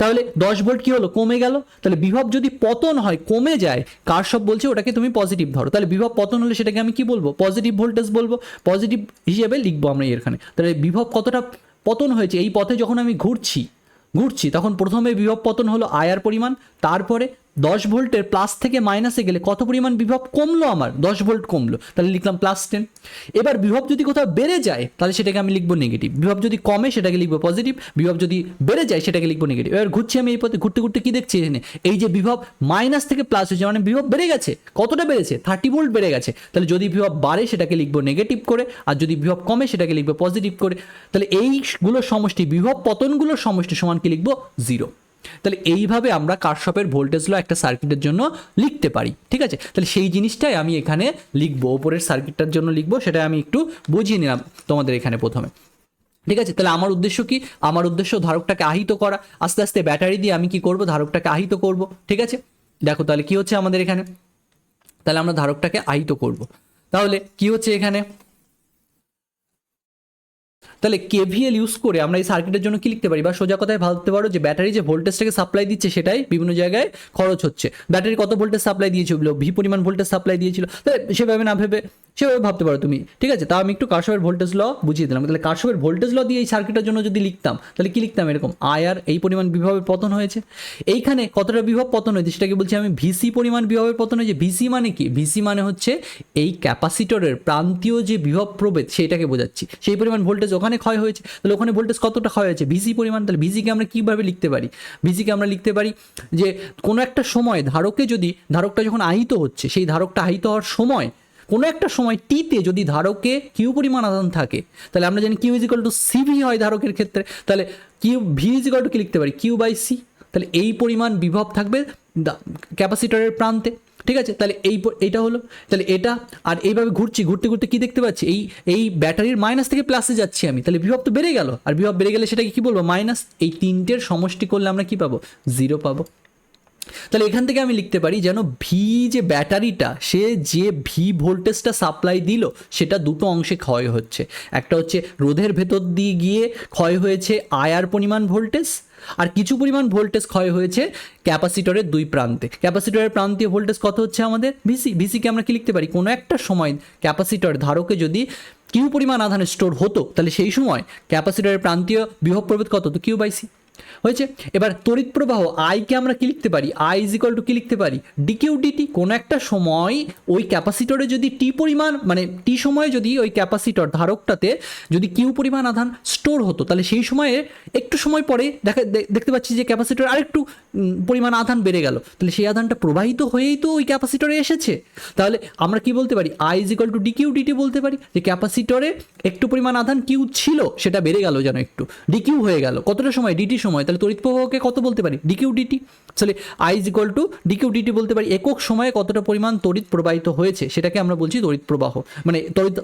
তাহলে 10 ভোল্ট কি হলো? কমে গেল। তাহলে বিভব যদি পতন হয়, কমে যায়, কারশফ বলছে ওটাকে তুমি পজিটিভ ধরো। তাহলে বিভব পতন হলে সেটাকে আমি কি বলবো? পজিটিভ ভোল্টেজ বলবো, পজিটিভ হিসেবে লিখবো আমরা এখানে। তাহলে বিভব কতটা পতন হয়েছে, এই পথে যখন আমি ঘুরছি তখন প্রথমে বিভব পতন হলো আয়ার পরিমাণ, তারপরে 10 ভোল্টের প্লাস থেকে মাইনাসে গেলে কত পরিমাণ বিভব কমলো? আমার 10 ভোল্ট কমলো, তাহলে লিখলাম +10। এবার বিভব যদি কোথাও বেড়ে যায় তাহলে সেটাকে আমি লিখবো নেগেটিভ, বিভব যদি কমে সেটাকে লিখবো পজিটিভ, বিভব যদি বেড়ে যায় সেটাকে লিখবো নেগেটিভ। এবার ঘুরছি আমি এই পথে, ঘুরতে ঘুরতে কি দেখছি এখানে? এই যে বিভব মাইনাস থেকে প্লাস হয়েছে, মানে বিভব বেড়ে গেছে। কতটা বেড়েছে? 30 ভোল্ট বেড়ে গেছে। তাহলে যদি বিভব বাড়ে সেটাকে লিখবো নেগেটিভ করে, আর যদি বিভব কমে সেটাকে লিখবো পজিটিভ করে। তাহলে এইগুলোর সমষ্টি, বিভব পতনগুলোর সমষ্টি সমান কি লিখবো? 0। তাহলে এইভাবে আমরা কারশফের ভোল্টেজ ল একটা সার্কিটের জন্য লিখতে পারি। ঠিক আছে, তাহলে সেই জিনিসটাই আমি এখানে লিখবো, ওপরের সার্কিটটার জন্য লিখবো, সেটা আমি একটু বুঝিয়ে নিলাম তোমাদের এখানে প্রথমে। ঠিক আছে, তাহলে আমার উদ্দেশ্য কি? আমার উদ্দেশ্য ধারকটাকে আহিত করা। আস্তে আস্তে ব্যাটারি দিয়ে আমি কি করব? ধারকটাকে আহিত করব। ঠিক আছে, দেখো তাহলে কি হচ্ছে আমাদের এখানে, তাহলে আমরা ধারকটাকে আহিত করব। তাহলে কি হচ্ছে এখানে? তাহলে কেভিএল ইউজ করে আমরা এই সার্কিটের জন্য কি লিখতে পারি? বা সোজা কথায় ভাবতে পারো যে ব্যাটারি যে ভোল্টেজটাকে সাপ্লাই দিচ্ছে সেটাই বিভিন্ন জায়গায় খরচ হচ্ছে। ব্যাটারি কত ভোল্টেজ সাপ্লাই দিয়েছিল? ভি পরিমাণ ভোল্টেজ সাপ্লাই দিয়েছিল। তাহলে সেভাবে না ভেবে সেভাবে ভাবতে পারো তুমি। ঠিক আছে, তাও আমি একটু কারশফের ভোল্টেজ ল বুঝিয়ে দিলাম। তাহলে কারশফের ভোল্টেজ ল দিয়ে এই সার্কিটের জন্য যদি লিখতাম তাহলে কি লিখতাম? এরকম আয়ার এই পরিমাণ বিভবের পতন হয়েছে। এইখানে কতটা বিভব পতন হয়েছে সেটাকে বলছি আমি ভিসি পরিমাণ বিভবের পতন হয়েছে। ভিসি মানে কি? ভিসি মানে হচ্ছে এই ক্যাপাসিটরের প্রান্তীয় যে বিভব প্রভেদ সেইটাকে বোঝাচ্ছি। সেই পরিমাণ ভোল্টেজ ওখানে ক্ষয় হয়েছে। তাহলে ওখানে ভোল্টেজ কতটা ক্ষয় হয়েছে? ভিসি পরিমাণ। তাহলে ভিসিকে আমরা কীভাবে লিখতে পারি? ভিসিকে আমরা লিখতে পারি যে কোনো একটা সময় ধারকটা যখন আহিত হচ্ছে, সেই ধারকটা আহিত হওয়ার সময় কোনো একটা সময় টিতে যদি ধারকে কিউ পরিমাণ আধান থাকে, তাহলে আমরা জানি কিউ ইজিক্যাল টু সিভি হয় ধারকের ক্ষেত্রে। তাহলে কিউ ভি ইজিক্যাল টু কি লিখতে পারি? Q by C. তাহলে এই পরিমাণ বিভব থাকবে ক্যাপাসিটরের প্রান্তে। ঠিক আছে, তাহলে এইটা হলো। তাহলে এটা আর এইভাবে ঘুরতে ঘুরতে কি দেখতে পাচ্ছি? এই ব্যাটারির মাইনাস থেকে প্লাসে যাচ্ছি আমি, তাহলে বিভব তো বেড়ে গেল, আর বিভব বেড়ে গেলে সেটাকে কি বলবো? মাইনাস। এই তিনটের সমষ্টি করলে আমরা কি পাবো? 0 পাবো। তাহলে এখান থেকে আমি লিখতে পারি যেন ভি যে ব্যাটারিটা, সে যে ভি ভোল্টেজটা সাপ্লাই দিল সেটা দুটো অংশে ক্ষয় হচ্ছে। একটা হচ্ছে রোধের ভেতর দিয়ে গিয়ে ক্ষয় হয়েছে আয়ার পরিমাণ ভোল্টেজ, আর কিছু পরিমাণ ভোল্টেজ ক্ষয় হয়েছে ক্যাপাসিটরের দুই প্রান্তে। ক্যাপাসিটরের প্রান্তীয় ভোল্টেজ কত হচ্ছে আমাদের? ভিসি। ভিসিকে আমরা কি লিখতে পারি? কোনো একটা সময় ক্যাপাসিটর ধারকে যদি কিউ পরিমাণ আধান স্টোর হতো তাহলে সেই সময় ক্যাপাসিটরের প্রান্তীয় বিভব প্রভেদ কত? তো কিউ বাই সি হয়েছে। এবার তড়িৎ প্রবাহ আইকে আমরা কি লিখতে পারি? আই ইজ ইকুয়াল টু কি লিখতে পারি? DQ dt. কোনো একটা সময় ওই ক্যাপাসিটরে যদি টি পরিমাণ, মানে টি সময়ে যদি ওই ক্যাপাসিটর ধারকটাতে যদি কিউ পরিমাণ আধান স্টোর হতো, তাহলে সেই সময়ে একটু সময় পরে দেখতে পাচ্ছি যে ক্যাপাসিটর আরেকটু পরিমাণ আধান বেড়ে গেল, তাহলে সেই আধানটা প্রবাহিত হয়েই তো ওই ক্যাপাসিটরে এসেছে। তাহলে আমরা কি বলতে পারি? I is equal to DQ dt বলতে পারি যে ক্যাপাসিটরে একটু পরিমাণ আধান কিউ ছিল, সেটা বেড়ে গেল যেন একটু, ডিকিউ হয়ে গেল। কতটা সময়? ডিটি সময়। তাহলে তড়িৎ প্রবাহকে কত বলতে পারি? DQ dt. তাহলে I is equal to DQ dt বলতে পারি একক সময়ে কতটা পরিমাণ তড়িৎ প্রবাহিত হয়েছে, সেটাকে আমরা বলছি তড়িৎ প্রবাহ, মানে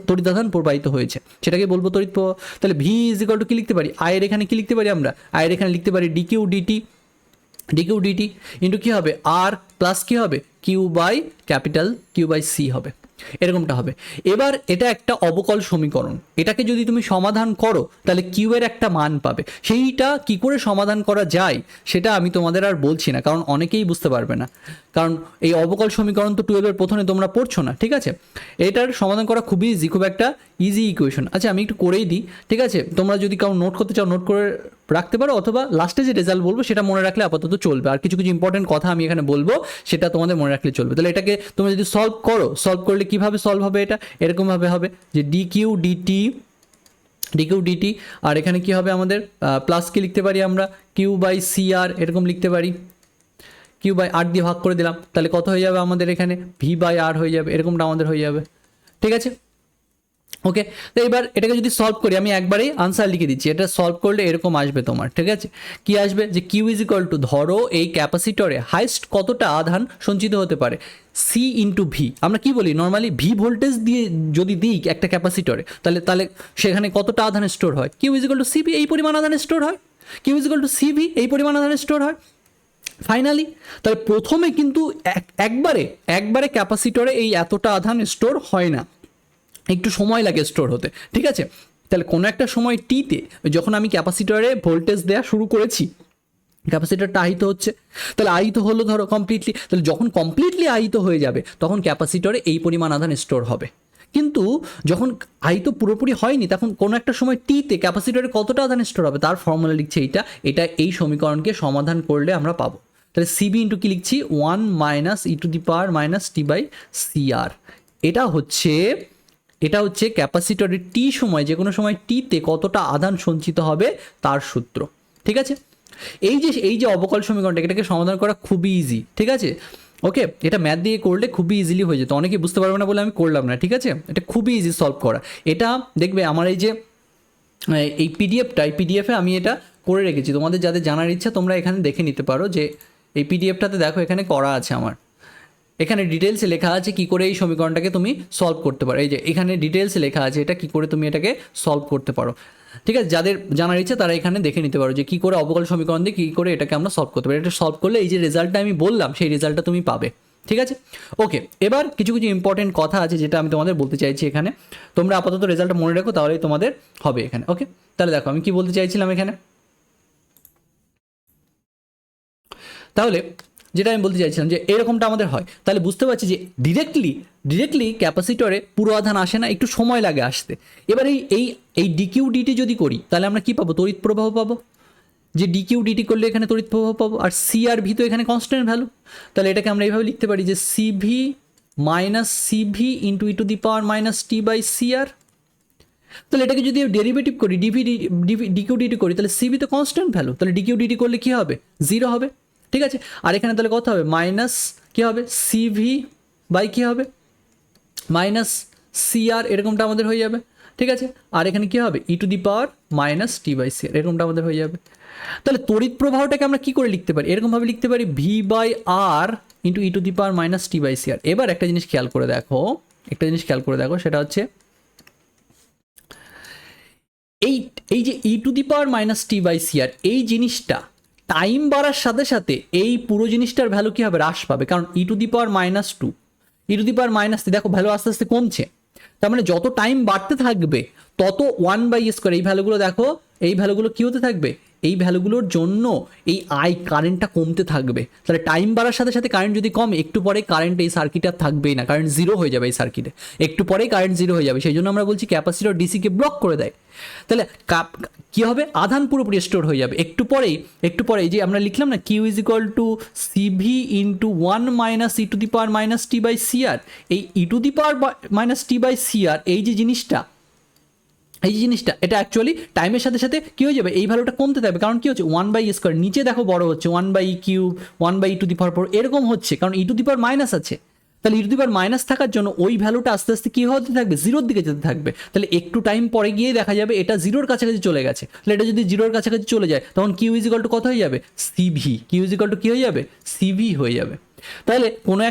তড়িৎ আধান প্রবাহিত হয়েছে, সেটাকে বলবো তড়িৎ প্রবাহ। তাহলে ভি ইজ ইকুয়াল টু কি লিখতে পারি? আয়ের এখানে কি লিখতে পারি আমরা? আয়ের এখানে লিখতে পারি DQ dt. Dq dt into কী হবে? আর প্লাস কী হবে? Q by capital Q by C হবে, এরকমটা হবে। এবার এটা একটা অবকল সমীকরণ, এটাকে যদি তুমি সমাধান করো তাহলে কিউ এর একটা মান পাবে। সেইটা কি করে সমাধান করা যায় সেটা আমি তোমাদের আর বলছি না, কারণ অনেকেই বুঝতে পারবে না, কারণ এই অবকল সমীকরণ তো 12-এর প্রথমে তোমরা পড়ছো না। ঠিক আছে, এটার সমাধান করা খুবই ইজি, খুব একটা ইজি ইকুয়েশন। আচ্ছা আমি একটু করেই দিই। ঠিক আছে, তোমরা যদি কাউ নোট করতে চাও নোট করে রাখতে পারো, অথবা লাস্টে যে রেজাল্ট বলবো সেটা মনে রাখলে আপাতত চলবে। আর কিছু কিছু ইম্পর্টেন্ট কথা আমি এখানে বলবো, সেটা তোমাদের মনে রাখলে চলবে। তাহলে এটাকে তোমরা যদি সলভ করলে কিভাবে সলভ হবে? এটা এরকমভাবে হবে যে ডিকিউ ডিটি, আর এখানে কি হবে আমাদের? প্লাস কি লিখতে পারি আমরা? কিউ বাই সি আর, এরকম লিখতে পারি কিউ বাই আর দিয়ে ভাগ করে দিলাম, তাহলে কত হয়ে যাবে আমাদের এখানে ভি বাই আর হয়ে যাবে, এরকমটা আমাদের হয়ে যাবে। ঠিক আছে, ওকে। তো এবার এটাকে যদি সলভ করি, আমি একবারেই আনসার লিখে দিচ্ছি, এটা সলভ করলে এরকম আসবে তোমার। ঠিক আছে, কি আসবে যে কিউ ইজ ইকুয়াল টু, ধরো এই ক্যাপাসিটরে হাইস্ট কতটা আধান সঞ্চিত হতে পারে, সি ইন্টু ভি। আমরা কি বলি নর্মালি, ভি ভোল্টেজ দিয়ে যদি দিই একটা ক্যাপাসিটরে, তাহলে তাহলে সেখানে কতটা আধান স্টোর হয়, Q is equal to CV, এই পরিমাণ আধান স্টোর হয়। Q is equal to CV, এই পরিমাণ আধান স্টোর হয়। ফাইনালি তাহলে প্রথমে কিন্তু একবারে ক্যাপাসিটরে এই এতটা আধান স্টোর হয় না, একটু সময় লাগে স্টোর হতে। ঠিক আছে, তাহলে কোনো একটা সময় টিতে যখন আমি ক্যাপাসিটরে ভোল্টেজ দেওয়া শুরু করেছি, ক্যাপাসিটরটা আহিত হচ্ছে, তাহলে আহিত হলো ধরো কমপ্লিটলি, তাহলে যখন কমপ্লিটলি আহিত হয়ে যাবে তখন ক্যাপাসিটরে এই পরিমাণ আধান স্টোর হবে। কিন্তু যখন আহিত পুরোপুরি হয়নি, তখন কোনো একটা সময় টিতে ক্যাপাসিটরে কতটা আধান স্টোর হবে তার ফর্মুলা লিখছে এটা এই সমীকরণকে সমাধান করলে আমরা পাবো। তাহলে সিবি ইন্টু কি লিখছি, 1 minus e to the power minus t by CR. এটা হচ্ছে ক্যাপাসিটরের টি সময়, যে কোনো সময় টিতে কতটা আধান সঞ্চিত হবে তার সূত্র। ঠিক আছে, এই যে অবকল সমীকরণটা, এটাকে সমাধান করা খুবই ইজি। ঠিক আছে, ওকে, এটা ম্যাথ দিয়ে করলে খুবই ইজিলি হয়ে যেত, অনেকে বুঝতে পারবে না বলে আমি করলাম না। ঠিক আছে, এটা খুবই ইজি সলভ করা। এটা দেখবে আমার এই যে এই পিডিএফে আমি এটা করে রেখেছি, তোমাদের যাদের জানার ইচ্ছা তোমরা এখানে দেখে নিতে পারো, যে এই পিডিএফটাতে দেখো এখানে করা আছে আমার, এখানে ডিটেলসে লেখা আছে কি করে এই সমীকরণটাকে তুমি সলভ করতে পারো। এই যে এখানে ডিটেলসে লেখা আছে এটা কি করে তুমি এটাকে সলভ করতে পারো। ঠিক আছে, যাদের জানার ইচ্ছে তারা এখানে দেখে নিতে পারো যে কী করে অবকল সমীকরণ দিয়ে কী করে এটাকে আমরা সলভ করতে পারি। এটা সলভ করলে এই যে রেজাল্টটা আমি বললাম সেই রেজাল্টটা তুমি পাবে। ঠিক আছে, ওকে। এবার কিছু ইম্পর্টেন্ট কথা আছে যেটা আমি তোমাদের বলতে চাইছি এখানে, তোমরা আপাতত রেজাল্টটা মনে রাখো, তাহলেই তোমাদের হবে এখানে। ওকে, তাহলে দেখো আমি কি বলতে চাইছিলাম এখানে, তাহলে যেটা আমি বলতে চাইছিলাম যে এরকমটা আমাদের হয়, তাহলে বুঝতে পারছি যে ডিরেক্টলি ক্যাপাসিটরে পুরো আধান আসে না, একটু সময় লাগে আসতে। এবার এই ডিকিউ ডিটি যদি করি তাহলে আমরা কি পাবো, তড়িৎ প্রবাহ পাবো, যে ডিকিউ ডিটি করলে এখানে তড়িৎ প্রবাহ পাবো, আর সি আর ভি তো এখানে কনস্ট্যান্ট ভ্যালু। তাহলে এটাকে আমরা এইভাবে লিখতে পারি যে CV minus CV into e to the power minus t by C R. তাহলে এটাকে যদি ডেরিভেটিভ করি, ডিকিউ ডিটি করি, তাহলে সিভি তো কনস্ট্যান্ট ভ্যালু, তাহলে ডিকিউ ডিটি করলে কী হবে, 0 হবে। ঠিক আছে, আর এখানে তাহলে কত হবে, মাইনাস কী হবে, সিভি বাই কী হবে, মাইনাস সিআর, এরকমটা আমাদের হয়ে যাবে। ঠিক আছে, আর এখানে কী হবে, e to the power minus t by CR, এরকমটা আমাদের হয়ে যাবে। তাহলে তড়িৎ প্রবাহটাকে আমরা কী করে লিখতে পারি, এরকমভাবে লিখতে পারি V by R into e to the power minus t by CR. এবার একটা জিনিস খেয়াল করে দেখো, সেটা হচ্ছে এই যে e to the power minus t by CR, এই জিনিসটা টাইম বাড়ার সাথে সাথে এই পুরো জিনিসটার ভ্যালু কী হবে, হ্রাস পাবে, কারণ e to the power minus 2, e to the power minus 3, দেখো ভ্যালু আস্তে আস্তে কমছে। তার মানে যত টাইম বাড়তে থাকবে তত 1/স্কোয়ার, এই ভ্যালুগুলো দেখো, এই ভ্যালুগুলো কী হতে থাকবে, এই ভ্যালুগুলোর জন্য এই কারেন্টটা কমতে থাকবে। তাহলে টাইম বাড়ার সাথে সাথে কারেন্ট যদি কমে, একটু পরে কারেন্ট এই সার্কিটে আর থাকবেই না, কারেন্ট 0 হয়ে যাবে এই সার্কিটে, একটু পরেই কারেন্ট 0 হয়ে যাবে। সেই জন্য আমরা বলছি ক্যাপাসিটর ডিসিকে ব্লক করে দেয়। তাহলে কী হবে, আধান পুরোপুরি স্টোর হয়ে যাবে। একটু পরেই যে আমরা লিখলাম না, Q is equal to CV into 1 minus e to the power minus t by CR. এই e to the power minus t by CR এই যে জিনিসটা এটা অ্যাকচুয়ালি টাইমের সাথে সাথে কী হয়ে যাবে, এই ভ্যালুটা কমতে থাকবে, কারণ কী হচ্ছে 1/স্কোয়ার, নিচে দেখো বড় হচ্ছে 1/কিউব, 1/ই টু দি পাওয়ার 4, এরকম হচ্ছে, কারণ e to the power minus আছে। তাহলে ই টু দি পাওয়ার মাইনাস থাকার জন্য ওই ভ্যালুটা আস্তে আস্তে কী হতে থাকবে, 0-র দিকে যেতে থাকবে। তাহলে একটু টাইম পরে গিয়ে দেখা যাবে এটা 0-র কাছাকাছি চলে গেছে। তাহলে এটা যদি 0-র কাছাকাছি চলে যায় তখন কিউ ইজ ইকুয়াল টু কত হয়ে যাবে, CV, Q is equal to কী হয়ে যাবে, সিভি হয়ে যাবে। তাহলে কোনো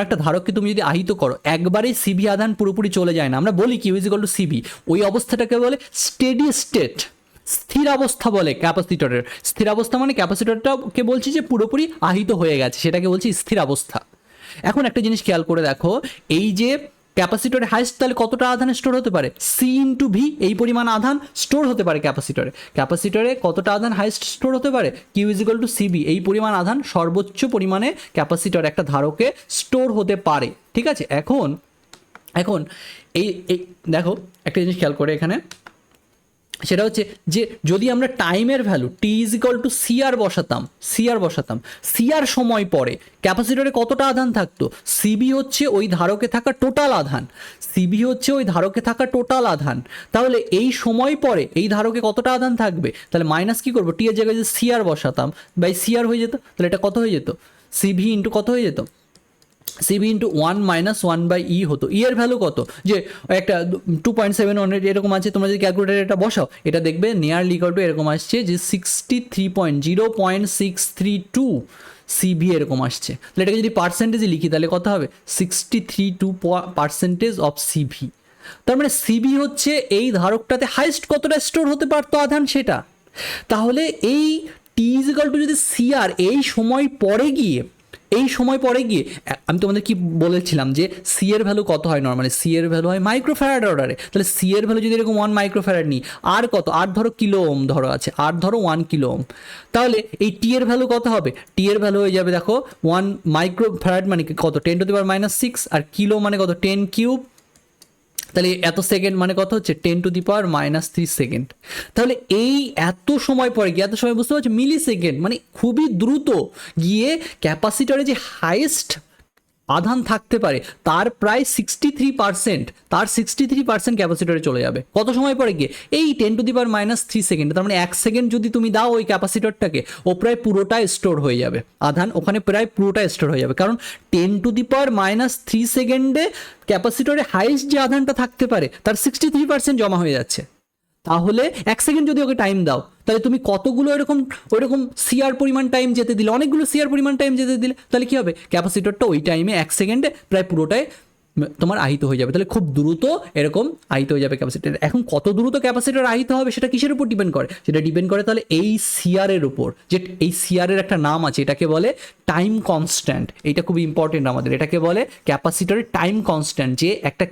একটা ধারককে তুমি যদি আহিত করো, একবারেই সিভি আধান পুরোপুরি চলে যায় না, আমরা বলি Q is equal to CV, ওই অবস্থাটাকে বলে স্টেডি স্টেট, স্থির অবস্থা বলে ক্যাপাসিটরের। স্থির অবস্থা মানে ক্যাপাসিটরটাকে বলছি যে পুরোপুরি আহিত হয়ে গেছে, সেটাকে বলছি স্থির অবস্থা। এখন একটা জিনিস খেয়াল করে দেখো, এই যে ক্যাপাসিটরে হাইস্ট তাহলে কতটা আধান স্টোর হতে পারে, সি ইন্টু ভি, এই পরিমাণ আধান স্টোর হতে পারে ক্যাপাসিটরে কতটা আধান হাইস্ট স্টোর হতে পারে, Q is equal to CV, এই পরিমাণ আধান সর্বোচ্চ পরিমাণে ক্যাপাসিটর একটা ধারকে স্টোর হতে পারে। ঠিক আছে, এখন এই দেখো একটা জিনিস খেয়াল করে, এখানে সেটা হচ্ছে যে যদি আমরা টাইমের value t is equal to CR বসাতাম, সিআর সময় পরে ক্যাপাসিটরে কতটা আধান থাকতো, সিবি হচ্ছে ওই ধারকে থাকা টোটাল আধান, তাহলে এই সময় পরে এই ধারকে কতটা আধান থাকবে, তাহলে মাইনাস কি করবো, টি এর জায়গায় যদি সিআর বসাতাম বাই সিআর হয়ে যেত, তাহলে এটা কত হয়ে যেত, সিভি ইন্টু কত হয়ে যেত, সিবি ইন্টু 1-1/E হতো। ই এর ভ্যালু কত, যে একটা 2.7 এরকম আছে, তোমরা যদি ক্যালকুলেটারে এটা বসাও এটা দেখবে নিয়ারলি ইকুয়াল টু এরকম আসছে যে 0.632 সিবি এরকম আসছে। তাহলে এটাকে যদি পার্সেন্টেজে লিখি তাহলে কত হবে, 63.2% অফ সিভি। তার মানে সিবি হচ্ছে এই ধারকটাতে হাইস্ট কতটা স্টোর হতে পারতো আধান সেটা। তাহলে এই টি ইজ ইকুয়াল টু যদি সিআর এই সময় পরে গিয়ে আমি তোমাদের কি বলেছিলাম যে সি এর ভ্যালু কত হয়, নর্মালি সি এর ভ্যালু হয় মাইক্রোফ্যারাড অর্ডারে। তাহলে সি এর ভ্যালু যদি এরকম 1 মাইক্রোফ্যারাড নিই, আর কত, আর ধরো কিলো ওম ধরো আছে, আর ধরো 1 কিলো ওম, তাহলে এই টি এর ভ্যালু কত হবে, টি এর ভ্যালু হয়ে যাবে দেখো 1 মাইক্রোফ্যারাড মানে কত 10⁻⁻6, আর কিলো মানে কত 10 কিউব, তাহলে এত সেকেন্ড মানে কত হচ্ছে 10⁻³ সেকেন্ড। তাহলে এই এত সময় পরে গিয়ে, এত সময় বুঝতে পারছো, মিলি সেকেন্ড মানে খুবই দ্রুত গিয়ে ক্যাপাসিটরে যে হাইয়েস্ট আধান থাকতে পারে তার প্রায় 63% ক্যাপাসিটরে চলে যাবে। কত সময় পরে গিয়ে, এই 10⁻³ সেকেন্ড। তার মানে 1 সেকেন্ড যদি তুমি দাও ওই ক্যাপাসিটরটাকে, ও প্রায় পুরোটাই স্টোর হয়ে যাবে আধান, ওখানে প্রায় পুরোটাই স্টোর হয়ে যাবে, কারণ 10⁻³ সেকেন্ডে ক্যাপাসিটরে হাইয়েস্ট যে আধানটা থাকতে পারে তার 63% জমা হয়ে যাচ্ছে। তাহলে 1 সেকেন্ড যদি ওকে টাইম দাও, তাহলে তুমি কতগুলো ওইরকম সিআর পরিমাণ টাইম যেতে দিলে, অনেকগুলো সিআর পরিমাণ টাইম যেতে দিলে, তাহলে কি হবে, ক্যাপাসিটরটা ওই টাইমে 1 সেকেন্ডে প্রায় পুরোটাই তোমার আহিত হয়ে যাবে। তাহলে খুব দ্রুত এরকম আহিত হয়ে যাবে ক্যাপাসিটর। এখন কত দ্রুত ক্যাপাসিটর আহিত হবে সেটা কিসের উপর ডিপেন্ড করে, সেটা ডিপেন্ড করে তাহলে এই সিআরের উপর, যে এই সিআরের একটা নাম আছে, এটাকে বলে টাইম কনস্ট্যান্ট। এটা খুব ইম্পর্টেন্ট আমাদের, এটাকে বলে ক্যাপাসিটরের টাইম কনস্ট্যান্ট। যে একটা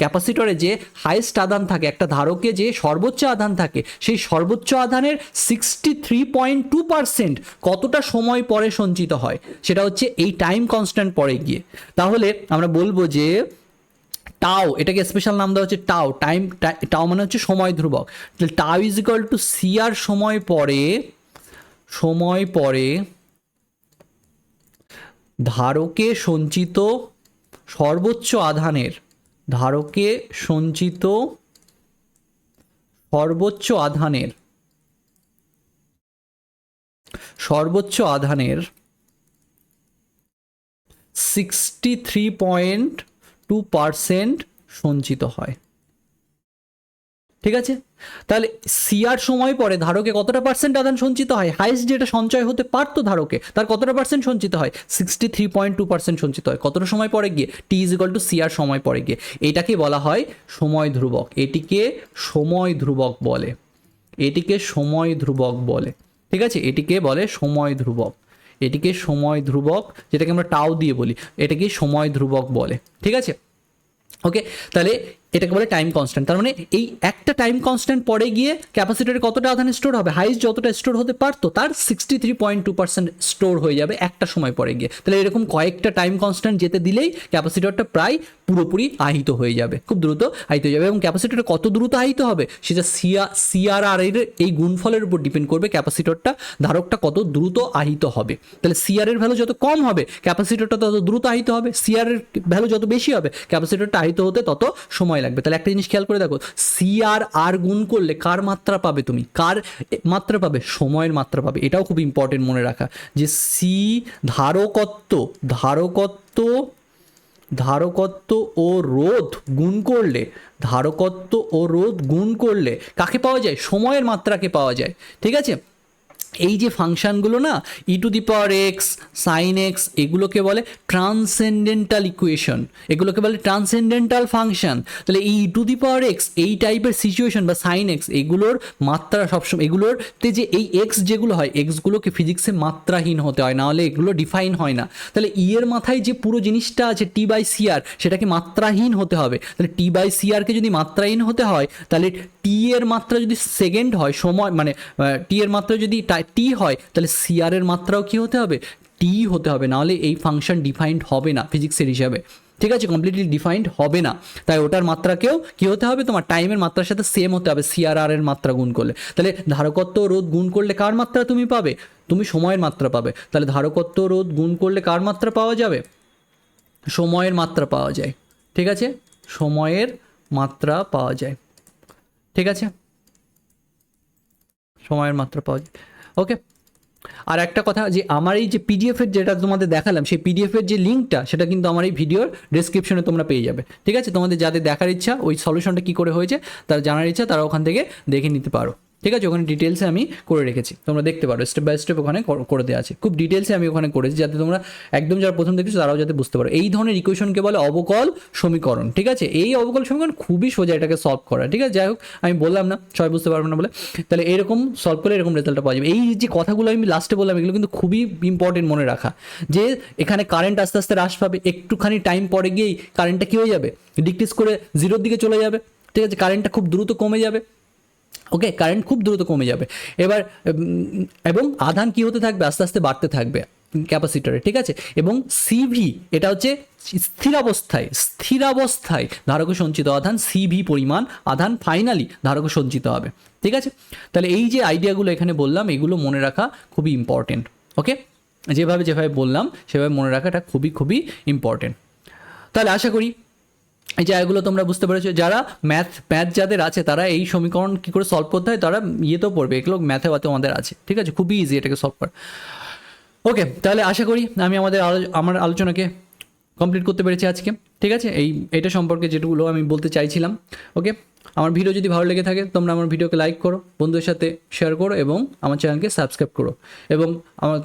ক্যাপাসিটরে যে হাইয়েস্ট আধান থাকে, একটা ধারকে যে সর্বোচ্চ আধান থাকে, সেই সর্বোচ্চ আধানের 63.2% কতটা সময় পরে সঞ্চিত হয়, সেটা হচ্ছে এই টাইম কনস্ট্যান্ট পরে গিয়ে। তাহলে আমরা বলবো যে টাও, এটাকে স্পেশাল নাম দেওয়া হচ্ছে টাও, টাও মানে হচ্ছে সময় ধ্রুবক। টাও ইজ ইকুয়াল টু সিআর সময় পরে ধারকে সঞ্চিত সর্বোচ্চ আধানের সর্বোচ্চ আধানের 63.2% সঞ্চিত হয়। ঠিক আছে, তাহলে সিআর সময় পরে ধারকে কতটা পার্সেন্ট আধান সঞ্চিত হয়, হাইস্ট যেটা সঞ্চয় হতে পারতো ধারকে তার কতটা পার্সেন্ট সঞ্চিত হয়, 63.2% সঞ্চিত হয়। কতটা সময় পরে গিয়ে, টি ইজ ইকুয়াল টু সিআর সময় পরে গিয়ে। এটাকে বলা হয় সময় ধ্রুবক, এটিকে সময় ধ্রুবক বলে। ঠিক আছে, এটিকে বলে সময় ধ্রুবক, যেটাকে আমরা টাও দিয়ে বলি, এটাকে সময় ধ্রুবক বলে। ঠিক আছে, ওকে, তাহলে এটাকে বলে টাইম কনস্ট্যান্ট। তার মানে এই একটা টাইম কনস্ট্যান্ট পরে গিয়ে ক্যাপাসিটরে কতটা আধান স্টোর হবে, হাইস্ট যতটা স্টোর হতে পারতো তার 63.2% স্টোর হয়ে যাবে একটা সময় পরে গিয়ে। তাহলে এরকম কয়েকটা টাইম কনস্ট্যান্ট যেতে দিলেই ক্যাপাসিটরটা প্রায় পুরোপুরি আহিত হয়ে যাবে, খুব দ্রুত আহিত হয়ে যাবে। এবং ক্যাপাসিটরটা কত দ্রুত আহিত হবে সেটা সিআরআর এর এই গুণফলের উপর ডিপেন্ড করবে, ক্যাপাসিটরটা ধারকটা কত দ্রুত আহিত হবে। তাহলে সিআর এর ভ্যালু যত কম হবে ক্যাপাসিটরটা তত দ্রুত আহিত হবে, সিআর এর ভ্যালু যত বেশি হবে ক্যাপাসিটরটা আহিত হতে তত সময় লাগবে। তাহলে একটা জিনিস খেয়াল করে দেখো, সিআর গুণ করলে কার মাত্রা পাবে, তুমি কার মাত্রা পাবে, সময়ের মাত্রা পাবে। এটাও খুব ইম্পর্টেন্ট মনে রাখা, যে সি ধারকত্ব ও রোধ গুণ করলে কাকে পাওয়া যায়, সময়ের মাত্রাকে পাওয়া যায়। ঠিক আছে, এই যে ফাংশনগুলো না, e⁻x sin x, এগুলোকে বলে ট্রান্সেন্ডেন্টাল ইকুয়েশন, এগুলোকে বলে ট্রান্সেন্ডেন্টাল ফাংশন। তাহলে এই e⁻x এই টাইপের সিচুয়েশন বা sin x, এগুলোর মাত্রা সবসময়, এগুলোতে যে এই x যেগুলো হয়, এক্সগুলোকে ফিজিক্সে মাত্রাহীন হতে হয়, না হলে এগুলো ডিফাইন হয় না। তাহলে এর মাথায় যে পুরো জিনিসটা আছে t/cr, সেটাকে মাত্রাহীন হতে হবে। তাহলে t/crকে যদি মাত্রাহীন হতে হয়, তাহলে টি এর মাত্রা যদি সেকেন্ড হয়, সময় মানে টি এর মাত্রা যদি টি হয়, তাহলে সিআর এর মাত্রাও কি হতে হবে, টি হতে হবে, নাহলে এই ফাংশন ডিফাইন্ড হবে না ফিজিক্সের হিসাবে। ঠিক আছে, কমপ্লিটলি ডিফাইন্ড হবে না। তাই ওটার মাত্রাকেও কী হতে হবে, তোমার টাইমের মাত্রার সাথে সেম হতে হবে, CRR এর মাত্রা গুণ করলে। তাহলে ধারকত্ব রোধ গুণ করলে কার মাত্রা তুমি পাবে, তুমি সময়ের মাত্রা পাবে। তাহলে ধারকত্ব রোধ গুণ করলে কার মাত্রা পাওয়া যাবে, সময়ের মাত্রা পাওয়া যায়। ঠিক আছে, সময়ের মাত্রা পাওয়া যায়। ঠিক আছে, সময়ের মাত্রা পাওয়া যায়। ওকে, আর একটা কথা যে আমার এই যে পিডিএফের যেটা তোমাদের দেখালাম, সেই পিডিএফের যে লিঙ্কটা সেটা কিন্তু আমার এই ভিডিওর ডেসক্রিপশনে তোমরা পেয়ে যাবে। ঠিক আছে, তোমাদের যাদের দেখার ইচ্ছা, ওই সলিউশনটা কী করে হয়েছে তারা জানার ইচ্ছা, তারা ওখান থেকে দেখে নিতে পারো। ঠিক আছে, ওখানে ডিটেলসে আমি করে রেখেছি, তোমরা দেখতে পারো, স্টেপ বাই স্টেপ ওখানে করে দেওয়া আছে, খুব ডিটেলসে আমি ওখানে করেছি, যাতে তোমরা একদম যারা প্রথম দেখেছো তারাও যাতে বুঝতে পারো। এই ধরনের ইকুয়েশনকে বলে অবকল সমীকরণ। ঠিক আছে, এই অবকল সমীকরণ খুবই সোজা এটাকে সলভ করা। ঠিক আছে, যাই হোক আমি বললাম না, সবাই বুঝতে পারবে না বলে, তাহলে এরকম সলভ করলে এরকম রেজাল্টটা পাওয়া যাবে। এই যে কথাগুলো আমি লাস্টে বললাম, এগুলো কিন্তু খুবই ইম্পর্টেন্ট মনে রাখা, যে এখানে কারেন্ট আস্তে আস্তে হ্রাস পাবে, একটুখানি টাইম পরে গিয়েই কারেন্টটা কী হয়ে যাবে, ডিক্রিজ করে জিরোর দিকে চলে যাবে। ঠিক আছে, কারেন্টটা খুব দ্রুত কমে যাবে। ওকে, কারেন্ট খুব দ্রুত কমে যাবে এবার, এবং আধান কি হতে থাকবে, আস্তে আস্তে বাড়তে থাকবে ক্যাপাসিটরে। ঠিক আছে, এবং সিভি এটা হচ্ছে স্থিরাবস্থায় ধারক সঞ্চিত আধান, সিভি পরিমাণ আধান ফাইনালি ধারক সঞ্চিত হবে। ঠিক আছে, তাহলে এই যে আইডিয়াগুলো এখানে বললাম, এগুলো মনে রাখা খুবই ইম্পর্টেন্ট। ওকে, যেভাবে বললাম সেভাবে মনে রাখাটা খুবই খুবই ইম্পর্টেন্ট। তাহলে আশা করি এই জায়গাগুলো তোমরা বুঝতে পেরেছো। যারা ম্যাথ যাদের আছে তারা এই সমীকরণ কী করে সলভ করতে হয় তারা ইয়েতেও পড়বে, এগুলো ম্যাথে আমাদের আছে। ঠিক আছে, খুবই ইজি এটাকে সলভ করা। ওকে, তাহলে আশা করি আমি আমার আলোচনাকে কমপ্লিট করতে পেরেছি আজকে। ঠিক আছে, এটা সম্পর্কে যেগুলো আমি বলতে চাইছিলাম। ওকে, আমার ভিডিও যদি ভালো লেগে থাকে তোমরা আমার ভিডিওকে লাইক করো, বন্ধুদের সাথে শেয়ার করো এবং আমার চ্যানেলকে সাবস্ক্রাইব করো, এবং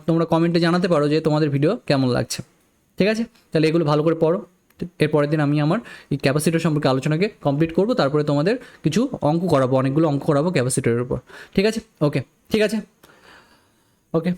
তোমরা কমেন্টে জানাতে পারো যে তোমাদের ভিডিও কেমন লাগছে। ঠিক আছে, তাহলে এগুলো ভালো করে পড়ো। এর পরের দিন আমি আমার এই ক্যাপাসিটর সম্পর্কে আলোচনাকে কমপ্লিট করব, তারপরে তোমাদের কিছু অঙ্ক করাবো, অনেকগুলো অঙ্ক করাবো ক্যাপাসিটরের উপর। ঠিক আছে, ওকে, ঠিক আছে, ওকে।